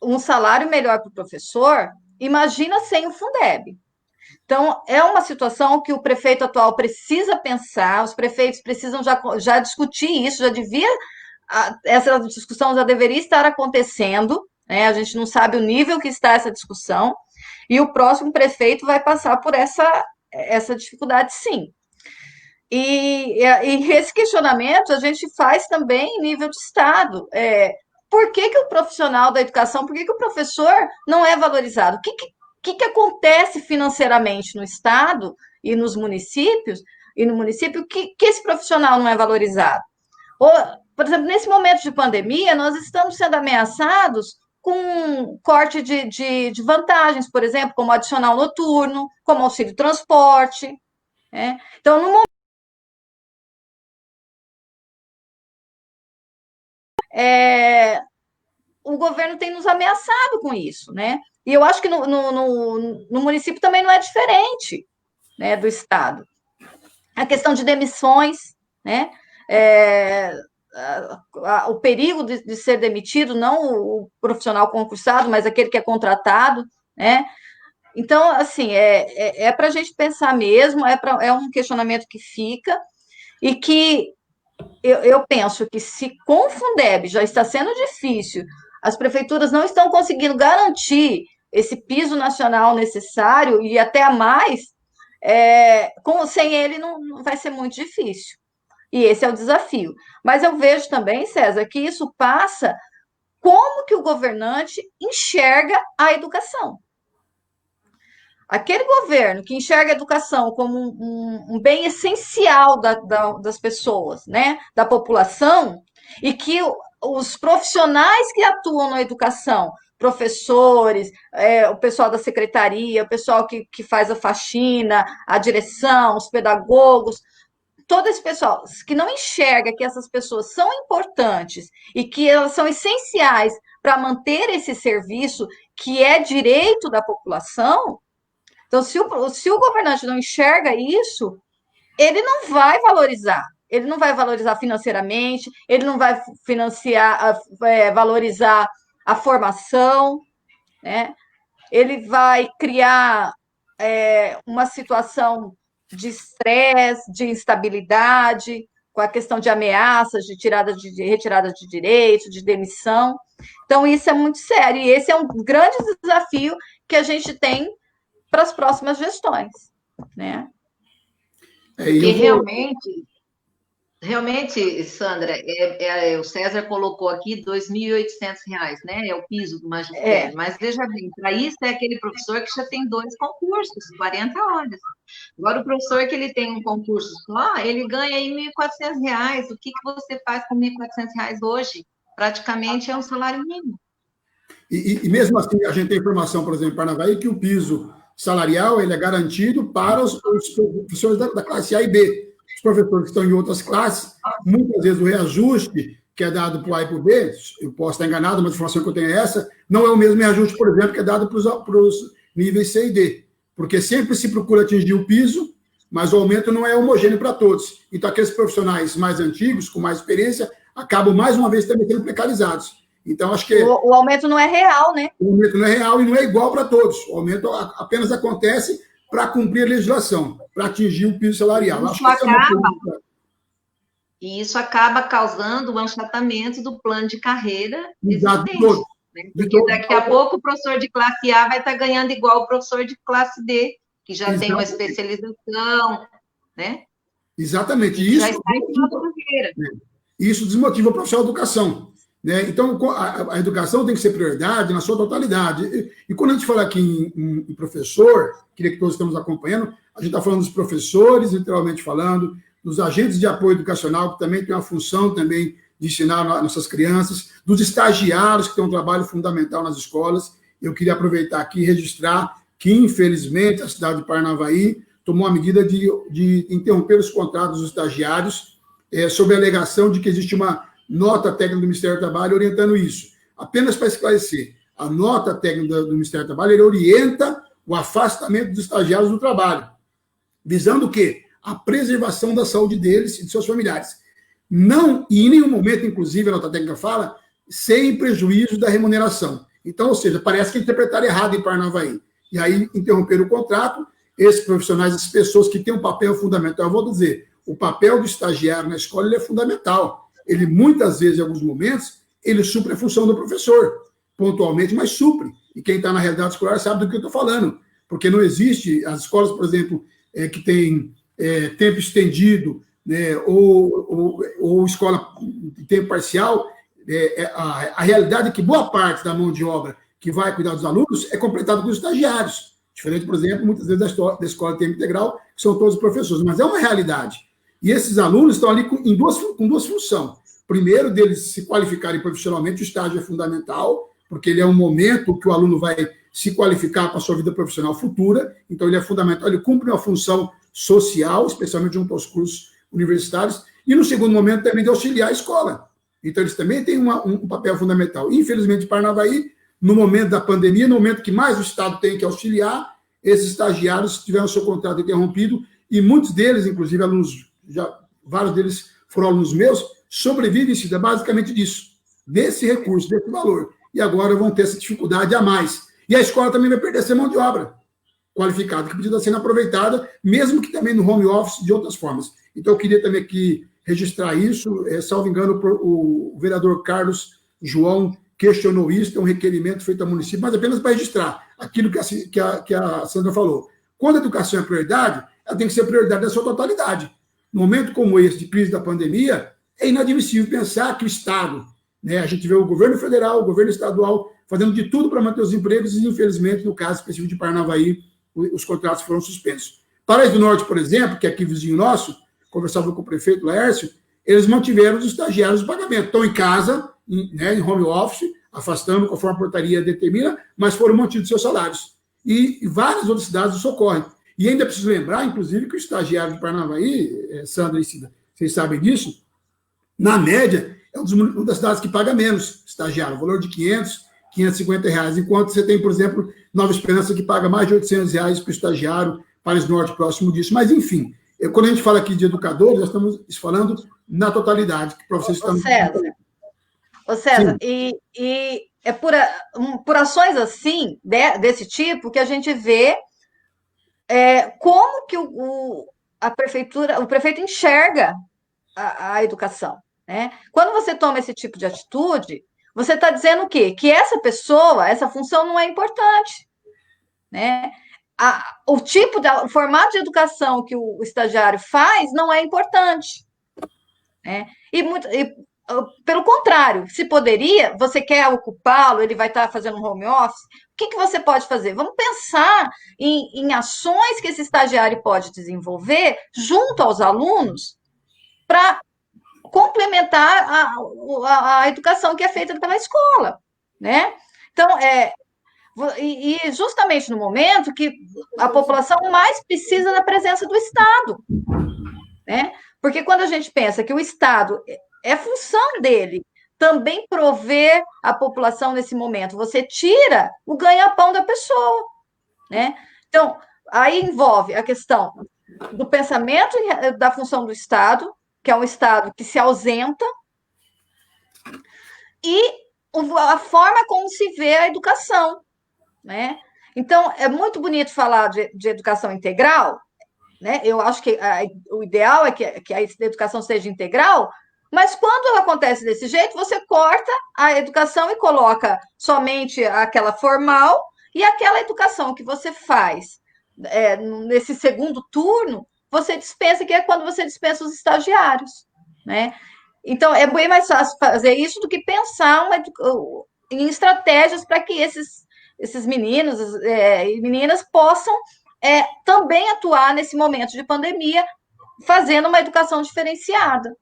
Speaker 2: um salário melhor para o professor, imagina sem o Fundeb. Então, é uma situação que o prefeito atual precisa pensar, os prefeitos precisam já discutir isso, essa discussão já deveria estar acontecendo, né? A gente não sabe o nível que está essa discussão, e o próximo prefeito vai passar por essa dificuldade, sim. E esse questionamento a gente faz também em nível de Estado. Por que o profissional da educação, por que o professor não é valorizado? O que acontece financeiramente no Estado e nos municípios, e no município, que esse profissional não é valorizado? Por exemplo, nesse momento de pandemia, nós estamos sendo ameaçados com corte de vantagens, por exemplo, como adicional noturno, como auxílio transporte. Né? Então, no momento, o governo tem nos ameaçado com isso, né? E eu acho que no município também não é diferente, né, do Estado. A questão de demissões, né? O perigo de ser demitido, não o profissional concursado, mas aquele que é contratado, né? Então, assim, para a gente pensar mesmo, é um questionamento que fica, e que eu penso que se com o Fundeb já está sendo difícil, as prefeituras não estão conseguindo garantir esse piso nacional necessário e até a mais, sem ele não vai ser muito difícil. E esse é o desafio. Mas eu vejo também, César, que isso passa como que o governante enxerga a educação. Aquele governo que enxerga a educação como um bem essencial das pessoas, né, da população, e que os profissionais que atuam na educação, professores, o pessoal da secretaria, o pessoal que faz a faxina, a direção, os pedagogos, todo esse pessoal que não enxerga que essas pessoas são importantes e que elas são essenciais para manter esse serviço que é direito da população. Então, se o governante não enxerga isso, ele não vai valorizar. Ele não vai valorizar financeiramente, ele não vai valorizar a formação, né? Ele vai criar uma situação de estresse, de instabilidade, com a questão de ameaças, de retirada de direitos, de demissão. Então, isso é muito sério. E esse é um grande desafio que a gente tem para as próximas gestões, né?
Speaker 3: Porque realmente, Sandra, o César colocou aqui R$ 2.800, né? É o piso do magistério. Mas veja bem, para isso é aquele professor que já tem 2 concursos, 40 horas. Agora, o professor que ele tem um concurso só, ele ganha aí R$ 1.400. O que você faz com R$ 1.400 hoje? Praticamente é um salário mínimo.
Speaker 1: E mesmo assim, a gente tem informação, por exemplo, em Paranavaí, que o piso salarial ele é garantido para os professores da classe A e B. Os professores que estão em outras classes, muitas vezes o reajuste que é dado para o A e para o B, eu posso estar enganado, mas a informação que eu tenho é essa, não é o mesmo reajuste, por exemplo, que é dado para os níveis C e D, porque sempre se procura atingir o piso, mas o aumento não é homogêneo para todos. Então, aqueles profissionais mais antigos, com mais experiência, acabam, mais uma vez, também sendo precarizados. Então, acho que...
Speaker 2: O aumento não é real, né?
Speaker 1: O aumento não é real e não é igual para todos. O aumento apenas acontece para cumprir a legislação, para atingir o piso salarial.
Speaker 3: Isso acaba causando o achatamento do plano de carreira
Speaker 1: existente.
Speaker 3: Né? Porque daqui a pouco o professor de classe A vai estar ganhando igual o professor de classe D, que já tem uma especialização, né?
Speaker 1: Exatamente.
Speaker 3: E já está em plano de carreira.
Speaker 1: Isso desmotiva o profissional de educação. Né? Então, a educação tem que ser prioridade na sua totalidade. E quando a gente fala aqui em professor, queria que todos estamos acompanhando, a gente está falando dos professores, literalmente falando, dos agentes de apoio educacional, que também tem uma função também de ensinar nossas crianças, dos estagiários, que têm um trabalho fundamental nas escolas. Eu queria aproveitar aqui e registrar que, infelizmente, a cidade de Paranavaí tomou a medida de interromper os contratos dos estagiários sob a alegação de que existe uma nota técnica do Ministério do Trabalho orientando isso. Apenas para esclarecer, a nota técnica do Ministério do Trabalho ele orienta o afastamento dos estagiários do trabalho, visando o quê? A preservação da saúde deles e de seus familiares. Não, e em nenhum momento, inclusive, a nota técnica fala, sem prejuízo da remuneração. Então, ou seja, parece que interpretaram errado em Paranavaí. E aí interromperam o contrato, esses profissionais, essas pessoas que têm um papel fundamental, eu vou dizer, o papel do estagiário na escola ele é fundamental. Ele, muitas vezes, em alguns momentos, ele supre a função do professor, pontualmente, mas supre. E quem está na realidade escolar sabe do que eu estou falando, porque não existe, as escolas, por exemplo, que têm tempo estendido, né, ou escola de tempo parcial, a realidade é que boa parte da mão de obra que vai cuidar dos alunos é completada com os estagiários, diferente, por exemplo, muitas vezes da escola de tempo integral, que são todos professores, mas é uma realidade. E esses alunos estão ali com duas funções. Primeiro, deles se qualificarem profissionalmente, o estágio é fundamental, porque ele é um momento que o aluno vai se qualificar para a sua vida profissional futura, então ele é fundamental, ele cumpre uma função social, especialmente junto aos cursos universitários, e no segundo momento também de auxiliar a escola. Então eles também têm um papel fundamental. Infelizmente, Paranavaí, no momento da pandemia, no momento que mais o Estado tem que auxiliar, esses estagiários tiveram seu contrato interrompido, e muitos deles, inclusive alunos, vários deles foram alunos meus, sobrevivem basicamente disso, desse recurso, desse valor. E agora vão ter essa dificuldade a mais. E a escola também vai perder essa mão de obra qualificada, que podia estar sendo aproveitada, mesmo que também no home office, de outras formas. Então, eu queria também aqui registrar isso. Salvo engano, o vereador Carlos João questionou isso, é um requerimento feito ao município, mas apenas para registrar aquilo que a Sandra falou. Quando a educação é prioridade, ela tem que ser prioridade na sua totalidade. No momento como esse, de crise da pandemia, é inadmissível pensar que o Estado, né, a gente vê o governo federal, o governo estadual, fazendo de tudo para manter os empregos, e, infelizmente, no caso específico de Paranavaí, os contratos foram suspensos. Paraíso do Norte, por exemplo, que é aqui vizinho nosso, conversava com o prefeito Laércio, eles mantiveram os estagiários do pagamento. Estão em casa, em home office, afastando conforme a portaria determina, mas foram mantidos seus salários. E várias outras cidades isso ocorre. E ainda preciso lembrar, inclusive, que o estagiário de Paranavaí, Sandra e Cida, vocês sabem disso, na média, é uma das cidades que paga menos estagiário, valor de R$550, enquanto você tem, por exemplo, Nova Esperança, que paga mais de R$800 para o estagiário, Paraíso do Norte próximo disso. Mas, enfim, quando a gente fala aqui de educadores, nós estamos falando na totalidade, para vocês estão...
Speaker 2: César, e é por ações assim, desse tipo, que a gente vê como que o prefeito enxerga a educação, né? Quando você toma esse tipo de atitude, você está dizendo o quê? Que essa pessoa, essa função não é importante, né? O formato de educação que o estagiário faz não é importante, né? Pelo contrário, se poderia, você quer ocupá-lo, ele vai estar fazendo um home office, o que você pode fazer? Vamos pensar em ações que esse estagiário pode desenvolver junto aos alunos para complementar a educação que é feita pela escola, né? Então, e justamente no momento que a população mais precisa da presença do Estado, né? Porque quando a gente pensa que o Estado é função dele também prover a população nesse momento, você tira o ganha-pão da pessoa, né? Então, aí envolve a questão do pensamento da função do Estado, que é um Estado que se ausenta, e a forma como se vê a educação, né? Então, é muito bonito falar de educação integral, né? Eu acho que o ideal é que a educação seja integral, mas quando acontece desse jeito, você corta a educação e coloca somente aquela formal, e aquela educação que você faz nesse segundo turno, você dispensa, que é quando você dispensa os estagiários, né? Então, é bem mais fácil fazer isso do que pensar em estratégias para que esses meninos e meninas possam também atuar nesse momento de pandemia, fazendo uma educação diferenciada.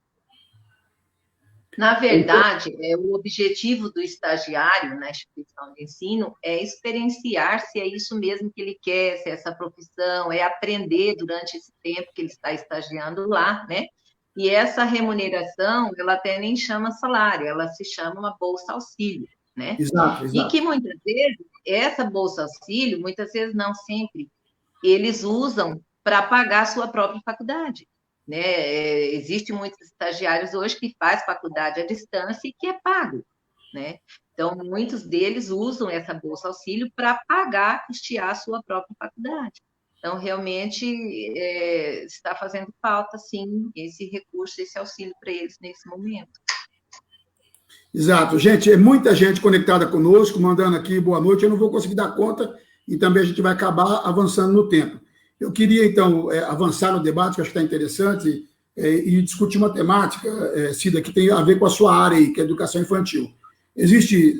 Speaker 3: Na verdade, o objetivo do estagiário na instituição de ensino é experienciar se é isso mesmo que ele quer, se é essa profissão, é aprender durante esse tempo que ele está estagiando lá, né? E essa remuneração, ela até nem chama salário, ela se chama uma bolsa-auxílio, né?
Speaker 1: Exato.
Speaker 3: E que muitas vezes, essa bolsa-auxílio, muitas vezes não sempre, eles usam para pagar a sua própria faculdade. Né? Existem muitos estagiários hoje que faz faculdade à distância e que é pago, né? Então, muitos deles usam essa bolsa auxílio para pagar, custear a sua própria faculdade. Então, realmente, está fazendo falta, sim, esse recurso, esse auxílio para eles nesse momento.
Speaker 1: Exato. Gente, é muita gente conectada conosco, mandando aqui boa noite, eu não vou conseguir dar conta e também a gente vai acabar avançando no tempo. Eu queria, então, avançar no debate, que eu acho que está interessante, e discutir uma temática, Cida, que tem a ver com a sua área aí, que é a educação infantil. Existe,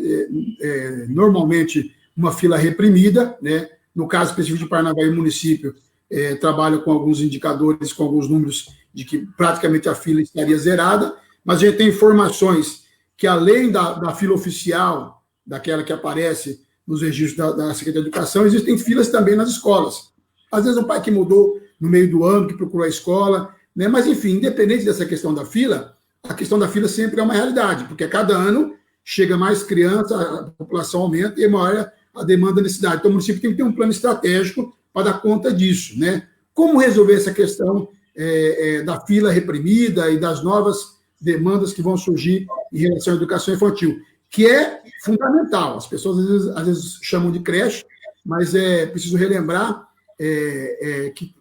Speaker 1: normalmente, uma fila reprimida, né? No caso específico de Paranavaí, o município trabalha com alguns indicadores, com alguns números de que praticamente a fila estaria zerada, mas a gente tem informações que, além da fila oficial, daquela que aparece nos registros da Secretaria de Educação, existem filas também nas escolas. Às vezes um pai que mudou no meio do ano, que procurou a escola, né? Mas, enfim, independente dessa questão da fila, a questão da fila sempre é uma realidade, porque a cada ano chega mais criança, a população aumenta e é maior a demanda da cidade. Então, o município tem que ter um plano estratégico para dar conta disso, né? Como resolver essa questão da fila reprimida e das novas demandas que vão surgir em relação à educação infantil, que é fundamental. As pessoas, às vezes chamam de creche, mas é preciso relembrar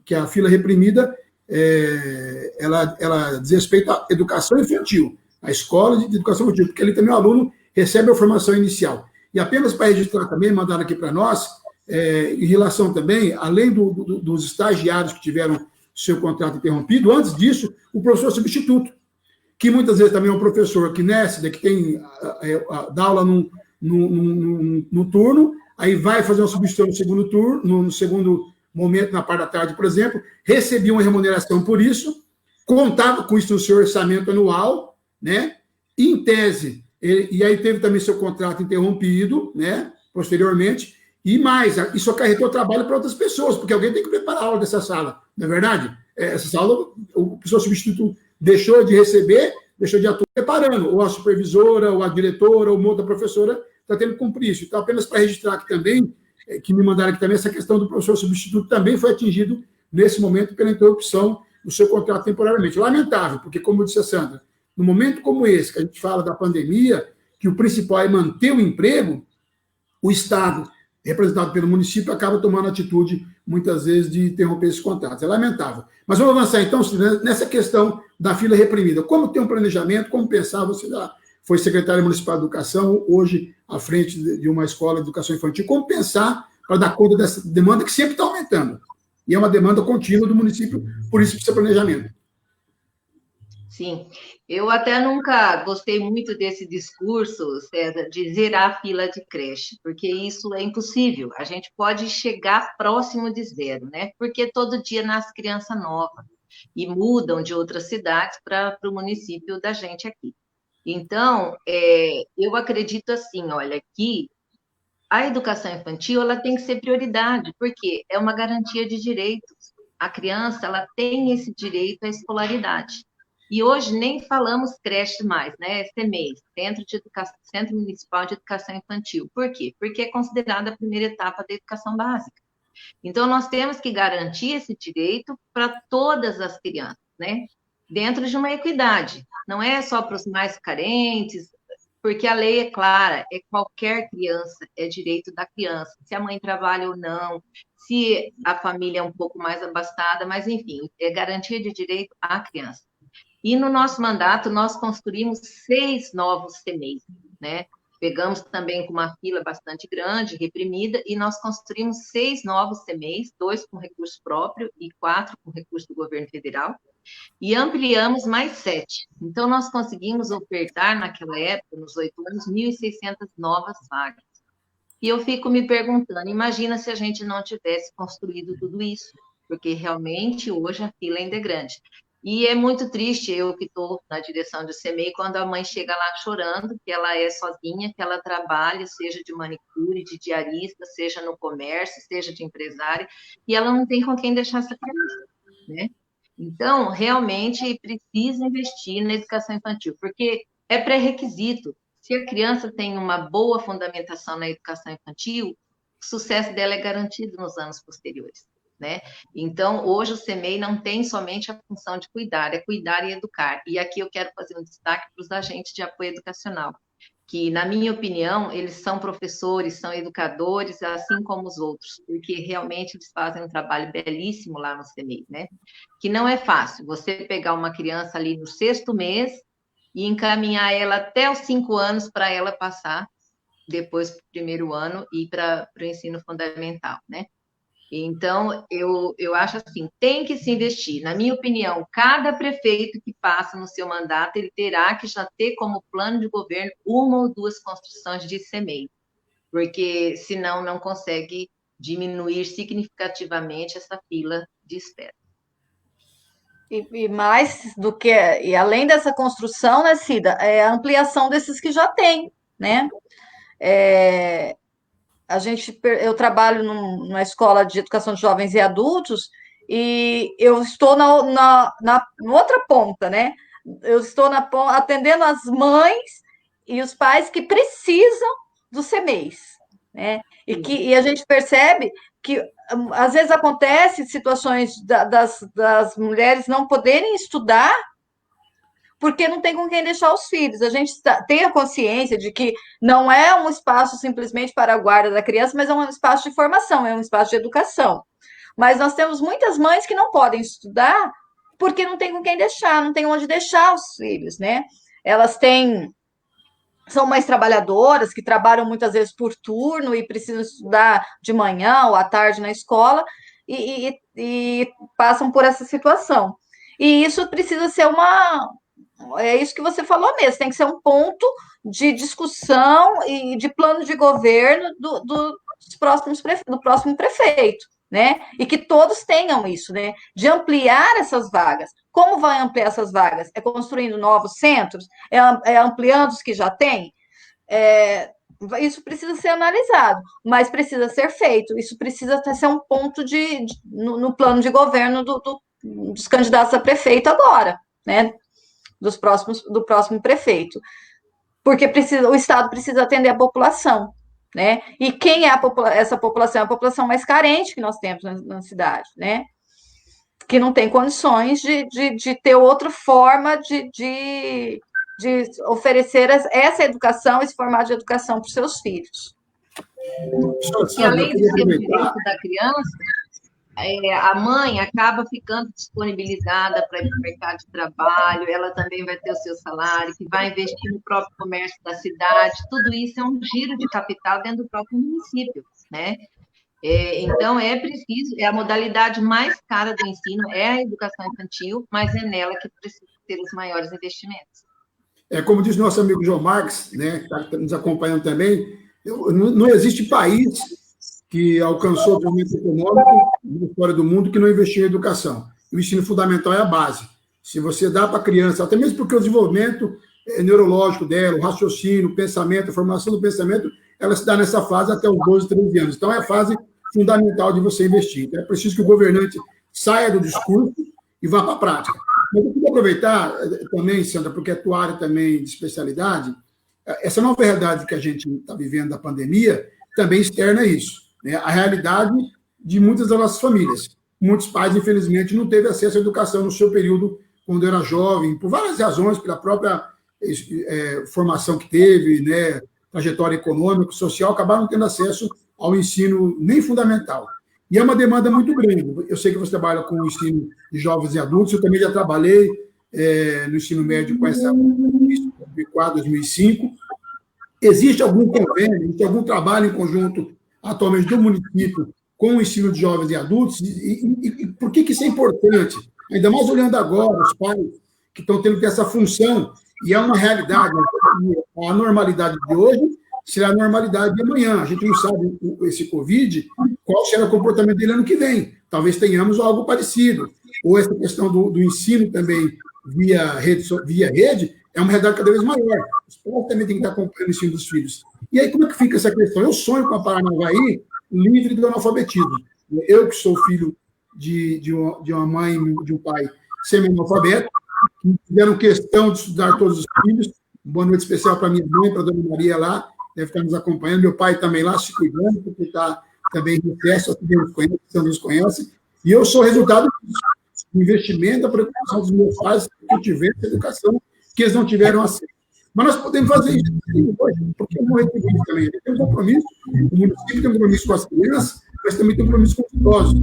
Speaker 1: que a fila reprimida ela diz respeito à educação infantil, à escola de educação infantil, porque ali também o aluno recebe a formação inicial. E apenas para registrar também, mandaram aqui para nós, em relação também, além dos estagiários que tiveram seu contrato interrompido, antes disso, o professor substituto, que muitas vezes também é um professor que que dá aula no turno, aí vai fazer uma substituição no segundo turno, no segundo momento, na parte da tarde, por exemplo, recebia uma remuneração por isso, contava com isso no seu orçamento anual, né? E, em tese, e aí teve também seu contrato interrompido, né? Posteriormente, e mais, isso acarretou trabalho para outras pessoas, porque alguém tem que preparar a aula dessa sala, não é verdade? Essa sala, o professor substituto deixou de receber, deixou de atuar preparando, ou a supervisora, ou a diretora, ou uma outra professora está tendo que cumprir isso. Então, apenas para registrar aqui também, que me mandaram aqui também, essa questão do professor substituto também foi atingido nesse momento pela interrupção do seu contrato temporariamente. Lamentável, porque, como disse a Sandra, no momento como esse, que a gente fala da pandemia, que o principal é manter o emprego, o Estado, representado pelo município, acaba tomando atitude, muitas vezes, de interromper esses contratos. É lamentável. Mas vamos avançar, então, nessa questão da fila reprimida. Como ter um planejamento, como pensar, você já foi secretário municipal de educação, hoje à frente de uma escola de educação infantil, como pensar para dar conta dessa demanda que sempre está aumentando. E é uma demanda contínua do município, por isso precisa planejamento.
Speaker 3: Sim, eu até nunca gostei muito desse discurso, César, de zerar a fila de creche, porque isso é impossível. A gente pode chegar próximo de zero, né? Porque todo dia nasce criança nova e mudam de outras cidades para o município da gente aqui. Então, eu acredito assim, olha, que a educação infantil ela tem que ser prioridade, porque é uma garantia de direitos. A criança ela tem esse direito à escolaridade. E hoje nem falamos creche mais, né? CMEI, Centro Municipal de Educação Infantil. Por quê? Porque é considerada a primeira etapa da educação básica. Então, nós temos que garantir esse direito para todas as crianças, né? Dentro de uma equidade. Não é só para os mais carentes, porque a lei é clara, qualquer criança, é direito da criança, se a mãe trabalha ou não, se a família é um pouco mais abastada, mas, enfim, é garantia de direito à criança. E no nosso mandato, nós construímos 6 novos CMEIs, né? Pegamos também com uma fila bastante grande, reprimida, e nós construímos 6 novos CMEIs, 2 com recurso próprio e 4 com recurso do governo federal, e ampliamos mais 7. Então, nós conseguimos ofertar, naquela época, nos 8 anos, 1.600 novas vagas. E eu fico me perguntando, imagina se a gente não tivesse construído tudo isso, porque realmente hoje a fila ainda é grande. E é muito triste, eu que estou na direção do CMEI, quando a mãe chega lá chorando, que ela é sozinha, que ela trabalha, seja de manicure, de diarista, seja no comércio, seja de empresária, e ela não tem com quem deixar essa criança, né? Então, realmente, precisa investir na educação infantil, porque é pré-requisito. Se a criança tem uma boa fundamentação na educação infantil, o sucesso dela é garantido nos anos posteriores, né? Então, hoje o CMEI não tem somente a função de cuidar, é cuidar e educar. E aqui eu quero fazer um destaque para os agentes de apoio educacional, que, na minha opinião, eles são professores, são educadores, assim como os outros, porque realmente eles fazem um trabalho belíssimo lá no CMEI, né? Que não é fácil você pegar uma criança ali no 6º mês e encaminhar ela até os 5 anos para ela passar depois para o 1º ano e para o ensino fundamental, né? Então, eu acho assim, tem que se investir. Na minha opinião, cada prefeito que passa no seu mandato, ele terá que já ter como plano de governo 1 ou 2 construções de CMEI, porque senão não consegue diminuir significativamente essa fila de espera.
Speaker 2: E mais do que, e além dessa construção, né, Cida, é a ampliação desses que já tem, né? Eu trabalho numa escola de educação de jovens e adultos e eu estou na outra ponta, né? Eu estou atendendo as mães e os pais que precisam do CMEIs, né? E a gente percebe que às vezes acontece situações das mulheres não poderem estudar porque não tem com quem deixar os filhos. A gente tem a consciência de que não é um espaço simplesmente para a guarda da criança, mas é um espaço de formação, é um espaço de educação. Mas nós temos muitas mães que não podem estudar porque não tem com quem deixar, não tem onde deixar os filhos, né? Elas são mães trabalhadoras que trabalham muitas vezes por turno e precisam estudar de manhã ou à tarde na escola e passam por essa situação. E isso precisa ser é isso que você falou mesmo, tem que ser um ponto de discussão e de plano de governo do próximo prefeito, né? E que todos tenham isso, né? De ampliar essas vagas. Como vai ampliar essas vagas? É construindo novos centros? É ampliando os que já tem? Isso precisa ser analisado, mas precisa ser feito. Isso precisa ser um ponto no plano de governo dos candidatos a prefeito agora, né? Do próximo prefeito. Porque o Estado precisa atender a população, né? E quem é essa população? É a população mais carente que nós temos na cidade, né? Que não tem condições de ter outra forma de oferecer essa educação, esse formato de educação para os seus filhos.
Speaker 3: E além de ser o direito da criança, a mãe acaba ficando disponibilizada para ir para o mercado de trabalho, ela também vai ter o seu salário, que vai investir no próprio comércio da cidade, tudo isso é um giro de capital dentro do próprio município, né? Então, é preciso, é a modalidade mais cara do ensino, é a educação infantil, mas é nela que precisa ter os maiores investimentos.
Speaker 1: Como diz nosso amigo João Marques, né, que está nos acompanhando também, não existe país que alcançou o desenvolvimento econômico na história do mundo que não investiu em educação. O ensino fundamental é a base. Se você dá para a criança, até mesmo porque o desenvolvimento neurológico dela, o raciocínio, o pensamento, a formação do pensamento, ela se dá nessa fase até os 12, 13 anos. Então, é a fase fundamental de você investir. Então, é preciso que o governante saia do discurso e vá para a prática. Mas eu queria aproveitar também, Sandra, porque é a tua área também de especialidade, essa nova realidade que a gente está vivendo da pandemia também externa isso, né? A realidade de muitas das nossas famílias. Muitos pais, infelizmente, não teve acesso à educação no seu período quando era jovem, por várias razões, pela própria formação que teve, né, trajetória econômica, social, acabaram não tendo acesso ao ensino nem fundamental. E é uma demanda muito grande. Eu sei que você trabalha com o ensino de jovens e adultos, eu também já trabalhei no ensino médio com essa 2004, 2005. Existe algum convênio, existe algum trabalho em conjunto atualmente do município com o ensino de jovens e adultos? E por que isso é importante? Ainda mais olhando agora os pais que estão tendo que ter essa função, e é uma realidade, a normalidade de hoje será a normalidade de amanhã. A gente não sabe, esse Covid, qual será o comportamento dele ano que vem. Talvez tenhamos algo parecido. Ou essa questão do ensino também via rede é uma realidade cada vez maior. Os pais também têm que estar acompanhando o ensino dos filhos. E aí, como é que fica essa questão? Eu sonho com a Paranavaí livre do analfabetismo. Eu, que sou filho de uma mãe e de um pai semi-analfabeto, que tiveram questão de estudar todos os filhos. Boa noite especial para minha mãe, para a dona Maria lá, deve estar nos acompanhando. Meu pai também lá se cuidando, porque está também em festa, Sandra nos conhece. E eu sou resultado disso. O investimento, da preocupação dos meus pais que tiveram essa educação, que eles não tiveram acesso. Mas nós podemos fazer isso hoje, porque eu morri com isso também. Tem um compromisso, o município tem um compromisso com as crianças, mas também tem um compromisso com os idosos.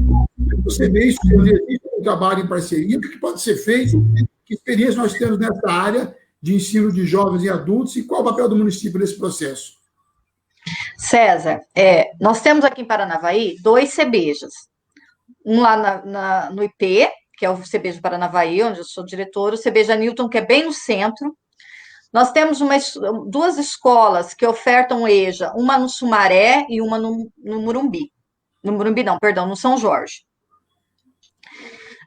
Speaker 1: Você vê isso, existe um trabalho em parceria, o que pode ser feito, que experiência nós temos nessa área de ensino de jovens e adultos, e qual o papel do município nesse processo?
Speaker 2: César, nós temos aqui em Paranavaí 2 CBJs. Um lá no IP, que é o CBJ de Paranavaí, onde eu sou diretora, o CBJ Newton, que é bem no centro. Nós temos 2 escolas que ofertam EJA, uma no Sumaré e uma no Morumbi. No Morumbi não, perdão, no São Jorge.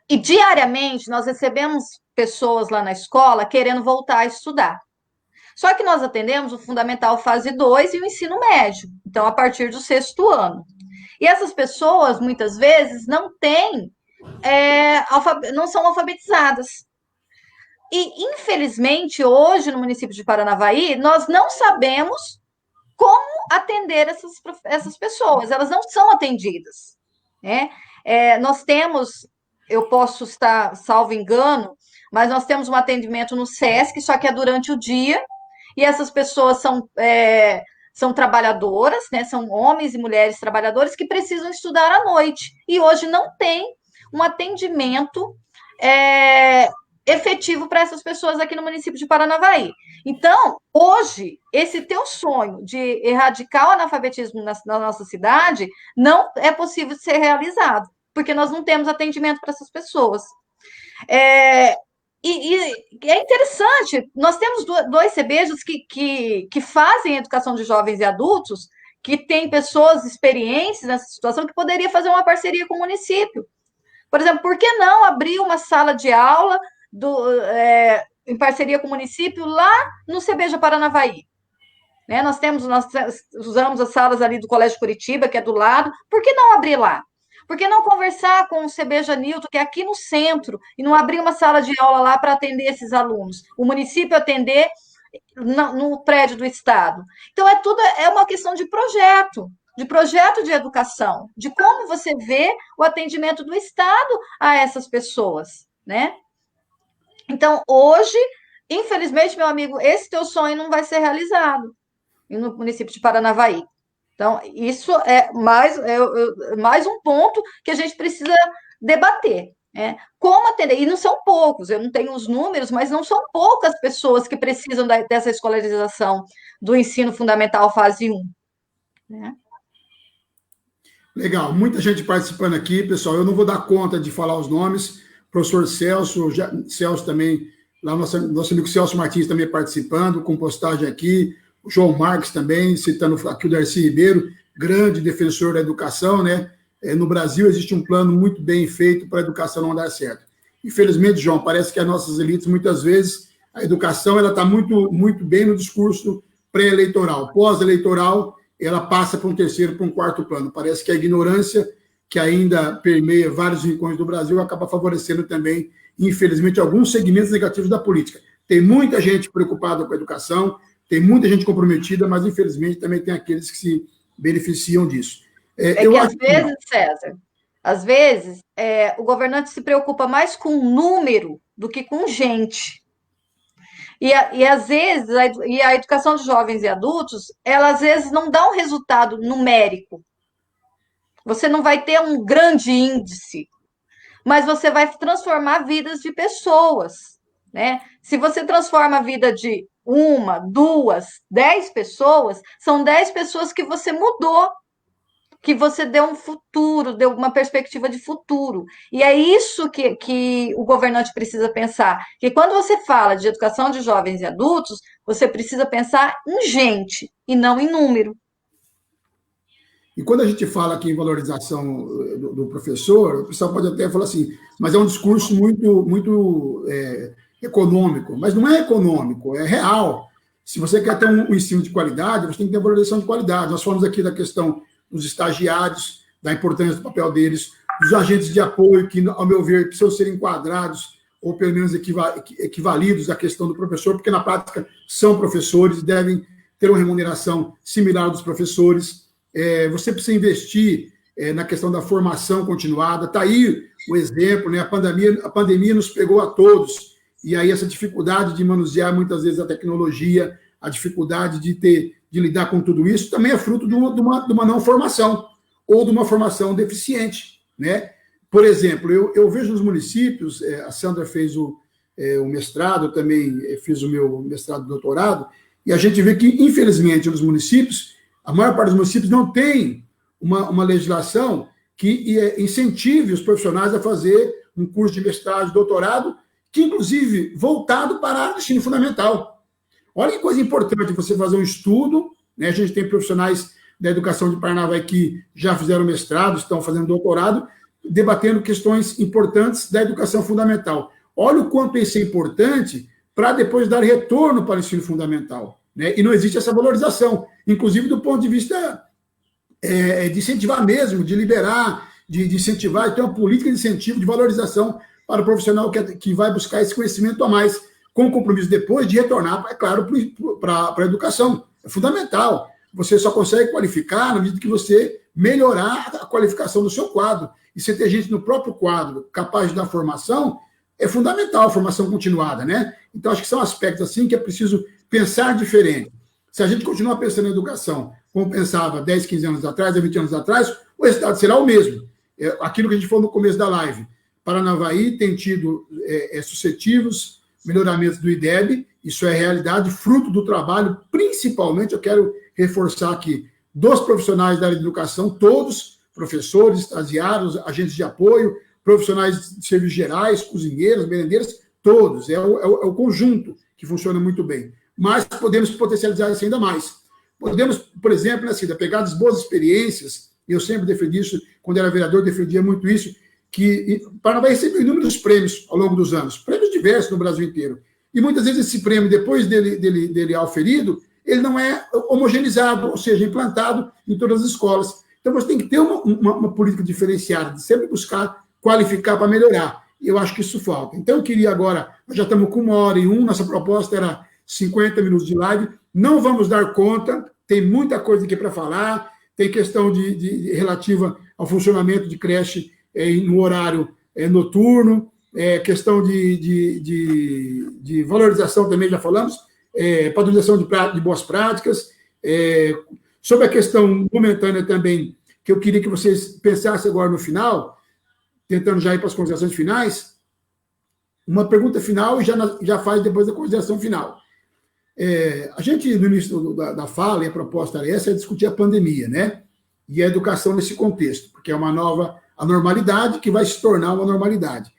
Speaker 2: E diariamente nós recebemos pessoas lá na escola querendo voltar a estudar. Só que nós atendemos o Fundamental Fase 2 e o ensino médio, então a partir do 6º ano. E essas pessoas, muitas vezes, não são alfabetizadas. E, infelizmente, hoje, no município de Paranavaí, nós não sabemos como atender essas pessoas, elas não são atendidas, né? Nós temos, eu posso estar, salvo engano, mas nós temos um atendimento no SESC, só que é durante o dia, e essas pessoas são trabalhadoras, né? São homens e mulheres trabalhadores que precisam estudar à noite, e hoje não tem um atendimento efetivo para essas pessoas aqui no município de Paranavaí. Então, hoje, esse teu sonho de erradicar o analfabetismo na nossa cidade não é possível de ser realizado, porque nós não temos atendimento para essas pessoas. E é interessante, nós temos 2 CBJs que fazem educação de jovens e adultos, que têm pessoas experientes nessa situação, que poderia fazer uma parceria com o município. Por exemplo, por que não abrir uma sala de aula em parceria com o município lá no CBJ Paranavaí? Né? Nós usamos as salas ali do Colégio Curitiba, que é do lado, por que não abrir lá? Por que não conversar com o CBJ Newton, que é aqui no centro, e não abrir uma sala de aula lá para atender esses alunos? O município atender no prédio do Estado. Então, é uma questão de projeto de educação, de como você vê o atendimento do Estado a essas pessoas, né? Então, hoje, infelizmente, meu amigo, esse teu sonho não vai ser realizado no município de Paranavaí. Então, isso é mais um ponto que a gente precisa debater. Como atender? E não são poucos, eu não tenho os números, mas não são poucas pessoas que precisam dessa escolarização do ensino fundamental fase 1. Né?
Speaker 1: Legal, muita gente participando aqui, pessoal. Eu não vou dar conta de falar os nomes. Professor Celso também, lá nosso amigo Celso Martins também participando, com postagem aqui. O João Marques também, citando aqui o Darcy Ribeiro, grande defensor da educação, né? No Brasil existe um plano muito bem feito para a educação não dar certo. Infelizmente, João, parece que as nossas elites, muitas vezes, a educação ela está muito, muito bem no discurso pré-eleitoral. Pós-eleitoral, ela passa para um 3º, para um 4º plano. Parece que a ignorância que ainda permeia vários rincões do Brasil acaba favorecendo também, infelizmente, alguns segmentos negativos da política. Tem muita gente preocupada com a educação, tem muita gente comprometida, mas, infelizmente, também tem aqueles que se beneficiam disso.
Speaker 2: César, às vezes, o governante se preocupa mais com número do que com gente. E às vezes, a educação de jovens e adultos, ela, às vezes, não dá um resultado numérico. Você não vai ter um grande índice, mas você vai transformar vidas de pessoas, né? Se você transforma a vida de 1, 2, 10 pessoas, são 10 pessoas que você mudou, que você deu um futuro, deu uma perspectiva de futuro. E é isso que o governante precisa pensar. Que quando você fala de educação de jovens e adultos, você precisa pensar em gente e não em número.
Speaker 1: E quando a gente fala aqui em valorização do professor, o pessoal pode até falar assim, mas é um discurso muito, muito econômico. Mas não é econômico, é real. Se você quer ter um ensino de qualidade, você tem que ter valorização de qualidade. Nós falamos aqui da questão dos estagiários, da importância do papel deles, dos agentes de apoio, que, ao meu ver, precisam ser enquadrados, ou pelo menos equivalidos à questão do professor, porque na prática são professores, devem ter uma remuneração similar dos professores. Você precisa investir na questão da formação continuada. Está aí o exemplo, né? A pandemia nos pegou a todos, e aí essa dificuldade de manusear muitas vezes a tecnologia, a dificuldade de lidar com tudo isso, também é fruto de uma não formação, ou de uma formação deficiente, né? Por exemplo, eu vejo nos municípios, a Sandra fez o mestrado, eu também fiz o meu mestrado e doutorado, e a gente vê que, infelizmente, nos municípios, a maior parte dos municípios não tem uma legislação que incentive os profissionais a fazer um curso de mestrado, de doutorado, que, inclusive, voltado para o ensino fundamental. Olha que coisa importante você fazer um estudo, né? A gente tem profissionais da educação de Paranavaí que já fizeram mestrado, estão fazendo doutorado, debatendo questões importantes da educação fundamental. Olha o quanto isso é importante para depois dar retorno para o ensino fundamental, né? E não existe essa valorização, inclusive do ponto de vista de incentivar mesmo, de liberar, de incentivar, de ter uma política de incentivo, de valorização para o profissional que vai buscar esse conhecimento a mais, com o compromisso depois de retornar, é claro, para a educação. É fundamental. Você só consegue qualificar na medida que você melhorar a qualificação do seu quadro. E você ter gente no próprio quadro capaz de dar formação, é fundamental a formação continuada, né? Então, acho que são aspectos assim que é preciso pensar diferente. Se a gente continuar pensando em educação como pensava 10, 15 anos atrás, 20 anos atrás, o resultado será o mesmo. Aquilo que a gente falou no começo da live. Paranavaí tem tido sucessivos melhoramentos do IDEB, isso é realidade, fruto do trabalho, principalmente, eu quero reforçar aqui, dos profissionais da área de educação, todos, professores, estagiários, agentes de apoio, profissionais de serviços gerais, cozinheiras, merendeiras, todos. É o conjunto que funciona muito bem. Mas podemos potencializar isso ainda mais. Podemos, por exemplo, né, Cida, pegar as boas experiências, eu sempre defendi isso, quando era vereador, defendia muito isso, que Paranavaí recebeu inúmeros prêmios ao longo dos anos, prêmios diversos no Brasil inteiro. E muitas vezes esse prêmio, depois dele auferido, ele não é homogeneizado, ou seja, implantado em todas as escolas. Então você tem que ter uma política diferenciada, de sempre buscar qualificar para melhorar. E eu acho que isso falta. Então eu queria agora, nós já estamos com 1h01, nossa proposta era 50 minutos de live, não vamos dar conta, tem muita coisa aqui para falar, tem questão relativa ao funcionamento de creche no horário noturno, questão de valorização também, já falamos, padronização de boas práticas, sobre a questão momentânea também, que eu queria que vocês pensassem agora no final, tentando já ir para as considerações finais, uma pergunta final e já faz depois a consideração final. A gente, no início da fala, e a proposta era essa, é discutir a pandemia, né? E a educação nesse contexto, porque é uma nova anormalidade que vai se tornar uma normalidade.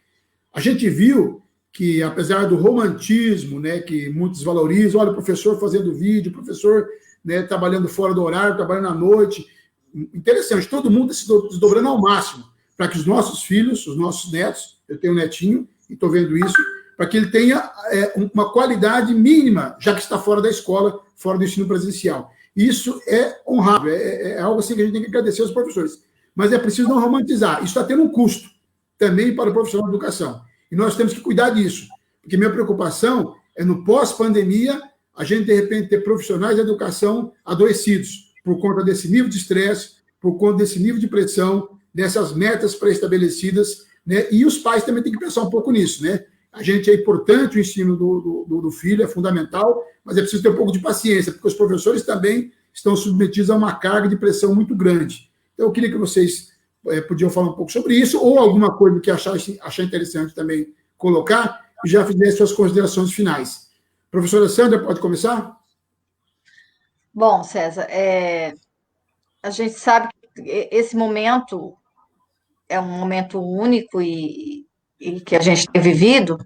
Speaker 1: A gente viu que, apesar do romantismo, né, que muitos valorizam, olha, o professor fazendo vídeo, o professor, né, trabalhando fora do horário, trabalhando à noite, interessante, todo mundo se desdobrando ao máximo, para que os nossos filhos, os nossos netos, eu tenho um netinho, e estou vendo isso, para que ele tenha uma qualidade mínima, já que está fora da escola, fora do ensino presencial. Isso é honrável, é algo assim que a gente tem que agradecer aos professores. Mas é preciso não romantizar. Isso está tendo um custo também para o profissional de educação. E nós temos que cuidar disso. Porque minha preocupação é no pós-pandemia, a gente, de repente, ter profissionais da educação adoecidos por conta desse nível de estresse, por conta desse nível de pressão, dessas metas pré-estabelecidas, né? E os pais também têm que pensar um pouco nisso, né? A gente é importante, o ensino do filho é fundamental, mas é preciso ter um pouco de paciência, porque os professores também estão submetidos a uma carga de pressão muito grande. Então, eu queria que vocês podiam falar um pouco sobre isso, ou alguma coisa que achar interessante também colocar, e já fizesse suas considerações finais. Professora Sandra, pode começar?
Speaker 2: Bom, César, a gente sabe que esse momento é um momento único e que a gente tem vivido,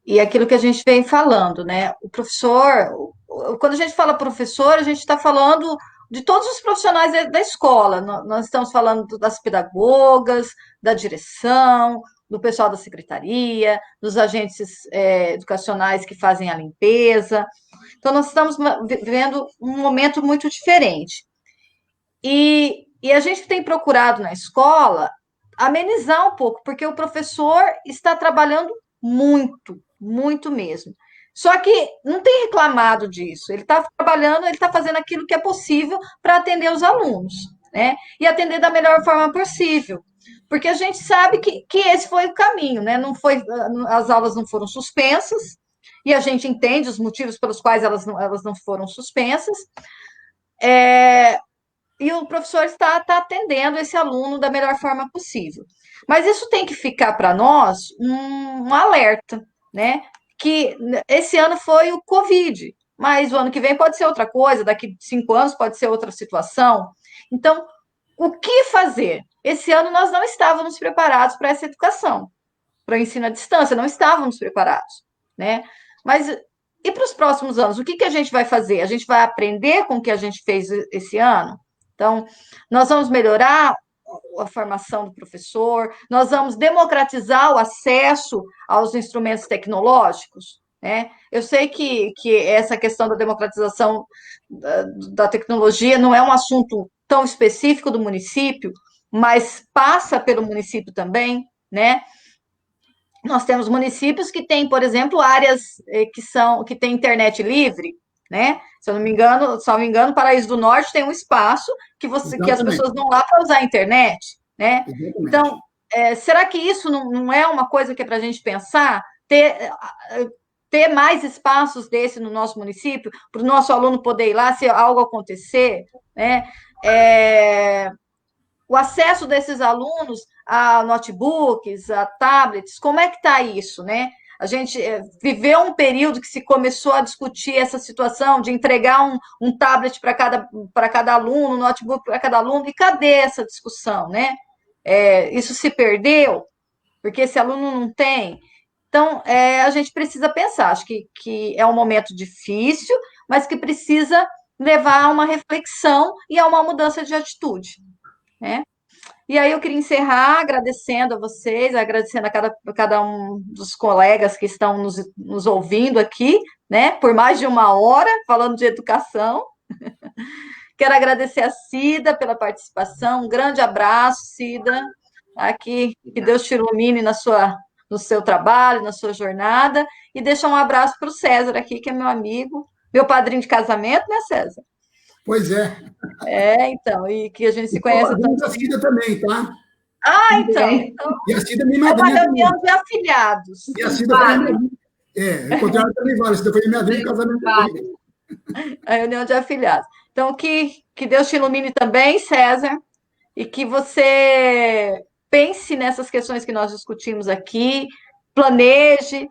Speaker 2: e aquilo que a gente vem falando, né? O professor, quando a gente fala professor, a gente está falando de todos os profissionais da escola. Nós estamos falando das pedagogas, da direção, do pessoal da secretaria, dos agentes educacionais que fazem a limpeza. Então, nós estamos vivendo um momento muito diferente. E a gente tem procurado na escola amenizar um pouco, porque o professor está trabalhando muito, muito mesmo. Só que não tem reclamado disso. Ele está trabalhando, ele está fazendo aquilo que é possível para atender os alunos, né? E atender da melhor forma possível. Porque a gente sabe que esse foi o caminho, né? As aulas não foram suspensas, e a gente entende os motivos pelos quais elas não foram suspensas. E o professor está atendendo esse aluno da melhor forma possível. Mas isso tem que ficar para nós um alerta, né? Que esse ano foi o Covid, mas o ano que vem pode ser outra coisa, daqui 5 anos pode ser outra situação. Então, o que fazer? Esse ano nós não estávamos preparados para essa educação, para o ensino à distância, não estávamos preparados, né? Mas e para os próximos anos? O que a gente vai fazer? A gente vai aprender com o que a gente fez esse ano? Então, nós vamos melhorar a formação do professor, nós vamos democratizar o acesso aos instrumentos tecnológicos, né? Eu sei que essa questão da democratização da tecnologia não é um assunto tão específico do município, mas passa pelo município também, né? Nós temos municípios que têm, por exemplo, áreas que têm internet livre, né? Se eu não me engano, Paraíso do Norte tem um espaço que as pessoas vão lá para usar a internet, né?
Speaker 1: Exatamente.
Speaker 2: Então, será que isso não é uma coisa que é para a gente pensar? Ter mais espaços desse no nosso município, para o nosso aluno poder ir lá se algo acontecer, né? O acesso desses alunos a notebooks, a tablets, como é que está isso, né? A gente viveu um período que se começou a discutir essa situação de entregar um tablet para cada aluno, um notebook para cada aluno, e cadê essa discussão, né? Isso se perdeu, porque esse aluno não tem. Então, a gente precisa pensar, acho que é um momento difícil, mas que precisa levar a uma reflexão e a uma mudança de atitude, né? E aí eu queria encerrar agradecendo a vocês, agradecendo a cada um dos colegas que estão nos ouvindo aqui, né, por mais de 1 hora, falando de educação. Quero agradecer a Cida pela participação, um grande abraço, Cida, aqui, que Deus te ilumine no seu trabalho, na sua jornada, e deixar um abraço para o César aqui, que é meu amigo, meu padrinho de casamento, né, César?
Speaker 1: Pois é.
Speaker 2: Então, e que a gente se conhece há tanto
Speaker 1: tempo. A Cida também, tá?
Speaker 2: Então.
Speaker 1: E a Cida é minha
Speaker 2: madrinha. É uma
Speaker 1: também.
Speaker 2: reunião de afiliados.
Speaker 1: E a Cida foi minha madrinha. Encontrar também vale. A Cida foi minha madrinha de casamento também.
Speaker 2: A reunião de afiliados. Então, que Deus te ilumine também, César, e que você pense nessas questões que nós discutimos aqui, planeje,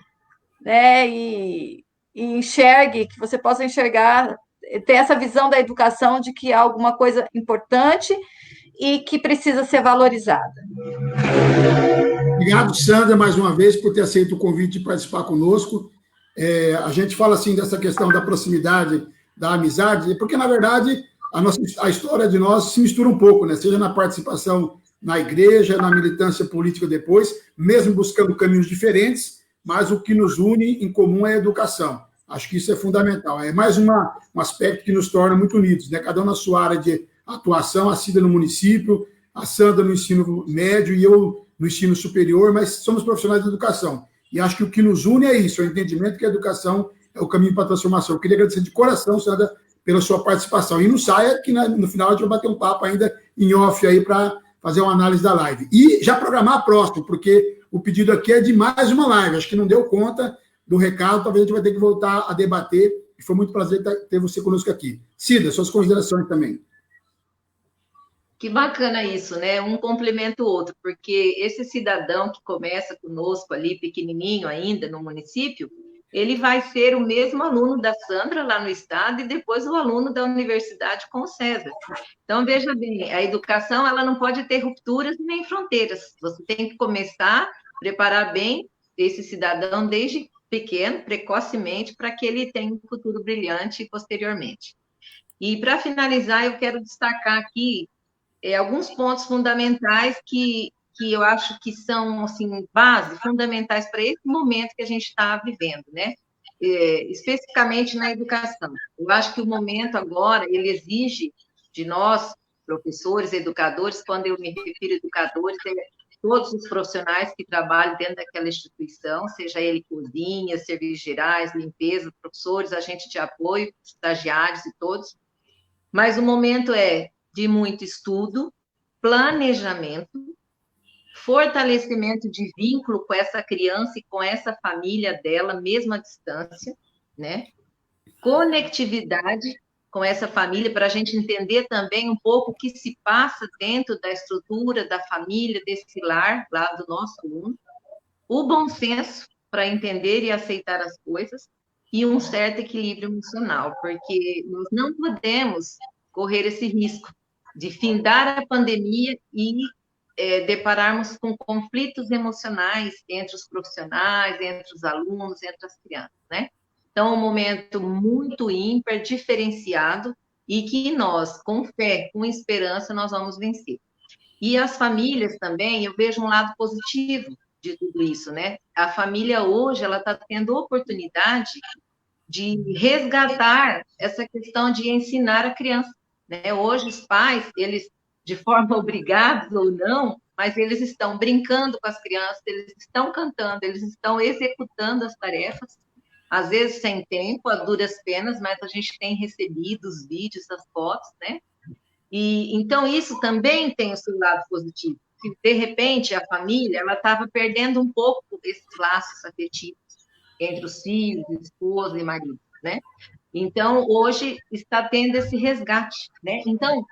Speaker 2: né, e enxergue, que você possa enxergar, ter essa visão da educação de que há alguma coisa importante e que precisa ser valorizada.
Speaker 1: Obrigado, Sandra, mais uma vez, por ter aceito o convite de participar conosco. A gente fala assim dessa questão da proximidade, da amizade, porque, na verdade, a história de nós se mistura um pouco, né? Seja na participação na igreja, na militância política depois, mesmo buscando caminhos diferentes, mas o que nos une em comum é a educação. Acho que isso é fundamental. É mais um aspecto que nos torna muito unidos, né? Cada um na sua área de atuação, a Cida no município, a Sandra no ensino médio e eu no ensino superior, mas somos profissionais de educação. E acho que o que nos une é isso, é o entendimento que a educação é o caminho para a transformação. Eu queria agradecer de coração, Sandra, pela sua participação. E não saia que no final a gente vai bater um papo ainda em off aí para fazer uma análise da live. E já programar a próxima, porque o pedido aqui é de mais uma live. Acho que não deu conta do recado, talvez a gente vai ter que voltar a debater. E foi muito prazer ter você conosco aqui. Cida, suas considerações também.
Speaker 3: Que bacana isso, né? Um complementa o outro, porque esse cidadão que começa conosco ali, pequenininho ainda, no município, ele vai ser o mesmo aluno da Sandra lá no estado e depois o aluno da universidade com o César. Então, veja bem, a educação ela não pode ter rupturas nem fronteiras. Você tem que começar a preparar bem esse cidadão desde pequeno, precocemente, para que ele tenha um futuro brilhante posteriormente. E, para finalizar, eu quero destacar aqui alguns pontos fundamentais que eu acho que são, assim, base, fundamentais para esse momento que a gente está vivendo, né? Especificamente na educação. Eu acho que o momento agora, ele exige de nós, professores, educadores, quando eu me refiro a educadores, todos os profissionais que trabalham dentro daquela instituição, seja ele cozinha, serviços gerais, limpeza, professores, agente de apoio, estagiários e todos. Mas o momento é de muito estudo, planejamento, fortalecimento de vínculo com essa criança e com essa família dela, mesmo à distância, né? Conectividade com essa família, para a gente entender também um pouco o que se passa dentro da estrutura da família, desse lar, lá do nosso aluno. O bom senso para entender e aceitar as coisas e um certo equilíbrio emocional, porque nós não podemos correr esse risco de findar a pandemia e depararmos com conflitos emocionais entre os profissionais, entre os alunos, entre as crianças, né? Então, é um momento muito ímpar, diferenciado, e que nós, com fé, com esperança, nós vamos vencer. E as famílias também, eu vejo um lado positivo, de tudo isso, né? A família hoje, ela está tendo oportunidade de resgatar essa questão de ensinar a criança, né? Hoje os pais, eles, de forma obrigados ou não, mas eles estão brincando com as crianças, eles estão cantando, eles estão executando as tarefas, às vezes sem tempo, a duras penas, mas a gente tem recebido os vídeos, as fotos, né? E então isso também tem o seu lado positivo. Que, de repente, a família, ela estava perdendo um pouco esses laços afetivos entre os filhos, esposa e marido, né? Então, hoje está tendo esse resgate, né? Então,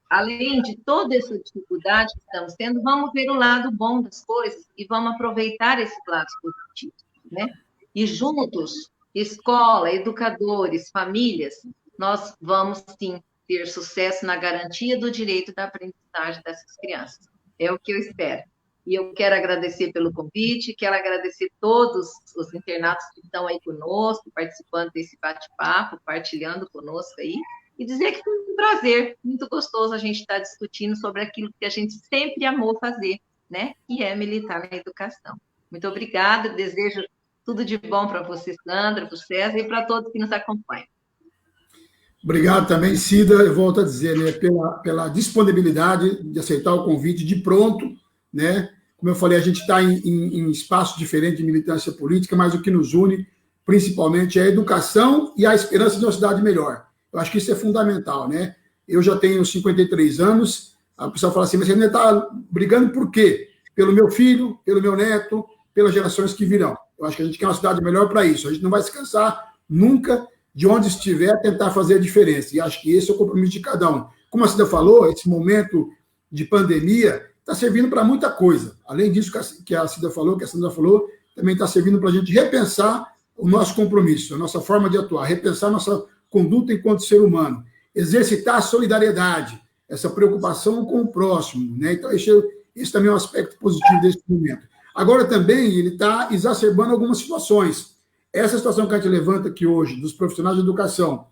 Speaker 3: além de toda essa dificuldade que estamos tendo, vamos ver o lado bom das coisas e vamos aproveitar esses lados positivos, né? E juntos, escola, educadores, famílias, nós vamos, sim, ter sucesso na garantia do direito da aprendizagem dessas crianças. É o que eu espero. E eu quero agradecer pelo convite, quero agradecer todos os internatos que estão aí conosco, participando desse bate-papo, partilhando conosco aí, e dizer que foi um prazer, muito gostoso a gente estar discutindo sobre aquilo que a gente sempre amou fazer, né? Que é militar na educação. Muito obrigada, desejo tudo de bom para você, Sandra, para o César e para todos que nos acompanham.
Speaker 1: Obrigado também, Cida. Eu volto a dizer, né, pela disponibilidade de aceitar o convite de pronto, né? Como eu falei, a gente está em espaços diferentes de militância política, mas o que nos une, principalmente, é a educação e a esperança de uma cidade melhor. Eu acho que isso é fundamental, né? Eu já tenho 53 anos, a pessoa fala assim, mas você ainda está brigando por quê? Pelo meu filho, pelo meu neto, pelas gerações que virão. Eu acho que a gente quer uma cidade melhor para isso. A gente não vai se cansar nunca de onde estiver tentar fazer a diferença. E acho que esse é o compromisso de cada um. Como a Cida falou, esse momento de pandemia está servindo para muita coisa. Além disso que a Cida falou, que a Sandra falou, também está servindo para a gente repensar o nosso compromisso, a nossa forma de atuar, repensar a nossa conduta enquanto ser humano, exercitar a solidariedade, essa preocupação com o próximo, né? Então, esse também é um aspecto positivo desse momento. Agora, também, ele está exacerbando algumas situações. Essa situação que a gente levanta aqui hoje, dos profissionais de educação,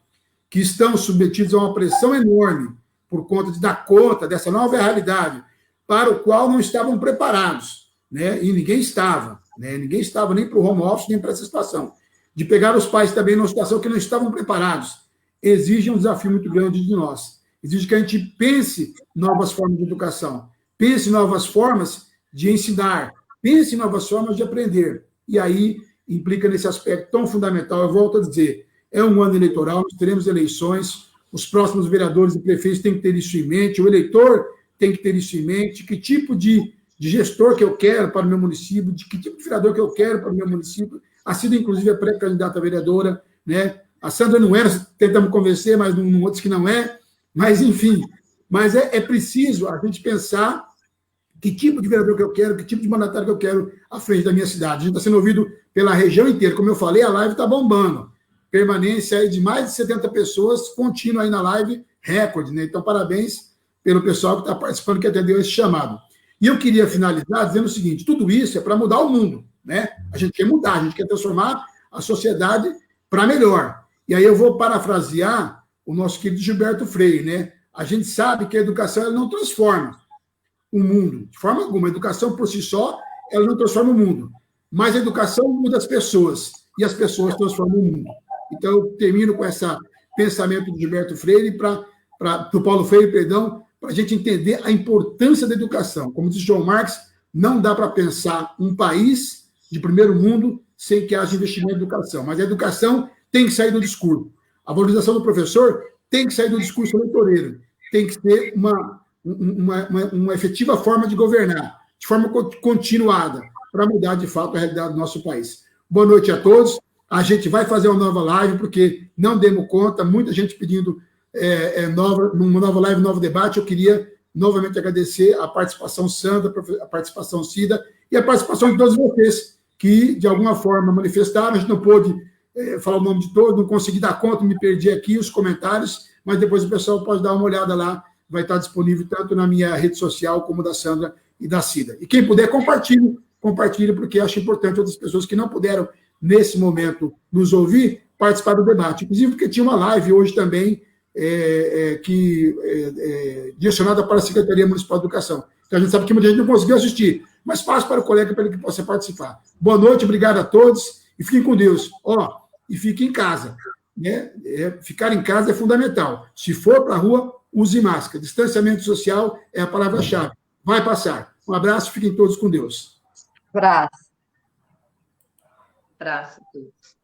Speaker 1: que estão submetidos a uma pressão enorme por conta de dar conta dessa nova realidade, para o qual não estavam preparados, né? E ninguém estava, né? Ninguém estava nem para o home office, nem para essa situação. De pegar os pais também numa situação que não estavam preparados, exige um desafio muito grande de nós. Exige que a gente pense novas formas de educação, pense novas formas de ensinar, pense em novas formas de aprender. E aí implica nesse aspecto tão fundamental. Eu volto a dizer, é um ano eleitoral, nós teremos eleições, os próximos vereadores e prefeitos têm que ter isso em mente, o eleitor tem que ter isso em mente, que tipo de gestor que eu quero para o meu município, de que tipo de vereador que eu quero para o meu município. A Cida, inclusive, é pré-candidata a vereadora, né? A Sandra não era, tentamos convencer, mas não disse que não é. Mas, enfim, mas é preciso a gente pensar que tipo de vereador que eu quero, que tipo de mandatário que eu quero à frente da minha cidade. A gente está sendo ouvido pela região inteira. Como eu falei, a live está bombando. Permanência aí de mais de 70 pessoas, contínua aí na live, recorde, né? Então, parabéns pelo pessoal que está participando, que atendeu esse chamado. E eu queria finalizar dizendo o seguinte, tudo isso é para mudar o mundo, né? A gente quer mudar, a gente quer transformar a sociedade para melhor. E aí eu vou parafrasear o nosso querido Gilberto Freire, né? A gente sabe que a educação ela não transforma o mundo, de forma alguma. A educação por si só, ela não transforma o mundo. Mas a educação muda as pessoas, e as pessoas transformam o mundo. Então, eu termino com esse pensamento do Gilberto Freire, do Paulo Freire, perdão, para a gente entender a importância da educação. Como disse John Marx, não dá para pensar um país de primeiro mundo sem que haja investimento em educação. Mas a educação tem que sair do discurso. A valorização do professor tem que sair do discurso eleitoreiro. Tem que ser uma efetiva forma de governar, de forma continuada, para mudar, de fato, a realidade do nosso país. Boa noite a todos. A gente vai fazer uma nova live, porque não demos conta, muita gente pedindo uma nova live, um novo debate. Eu queria novamente agradecer a participação Sandra, a participação Cida e a participação de todos vocês que, de alguma forma, manifestaram. A gente não pôde falar o nome de todos, não consegui dar conta, me perdi aqui os comentários, mas depois o pessoal pode dar uma olhada lá, vai estar disponível tanto na minha rede social como da Sandra e da Cida. E quem puder, compartilhe, porque acho importante outras pessoas que não puderam, nesse momento, nos ouvir, participar do debate. Inclusive porque tinha uma live hoje também, direcionada para a Secretaria Municipal de Educação. Então, a gente sabe que muita gente não conseguiu assistir, mais fácil para o colega para ele que possa participar. Boa noite, obrigado a todos e fiquem com Deus. E fiquem em casa. Né? Ficar em casa é fundamental. Se for para a rua, use máscara. Distanciamento social é a palavra-chave. Vai passar. Um abraço, fiquem todos com Deus.
Speaker 2: Abraço.
Speaker 3: Abraço a todos.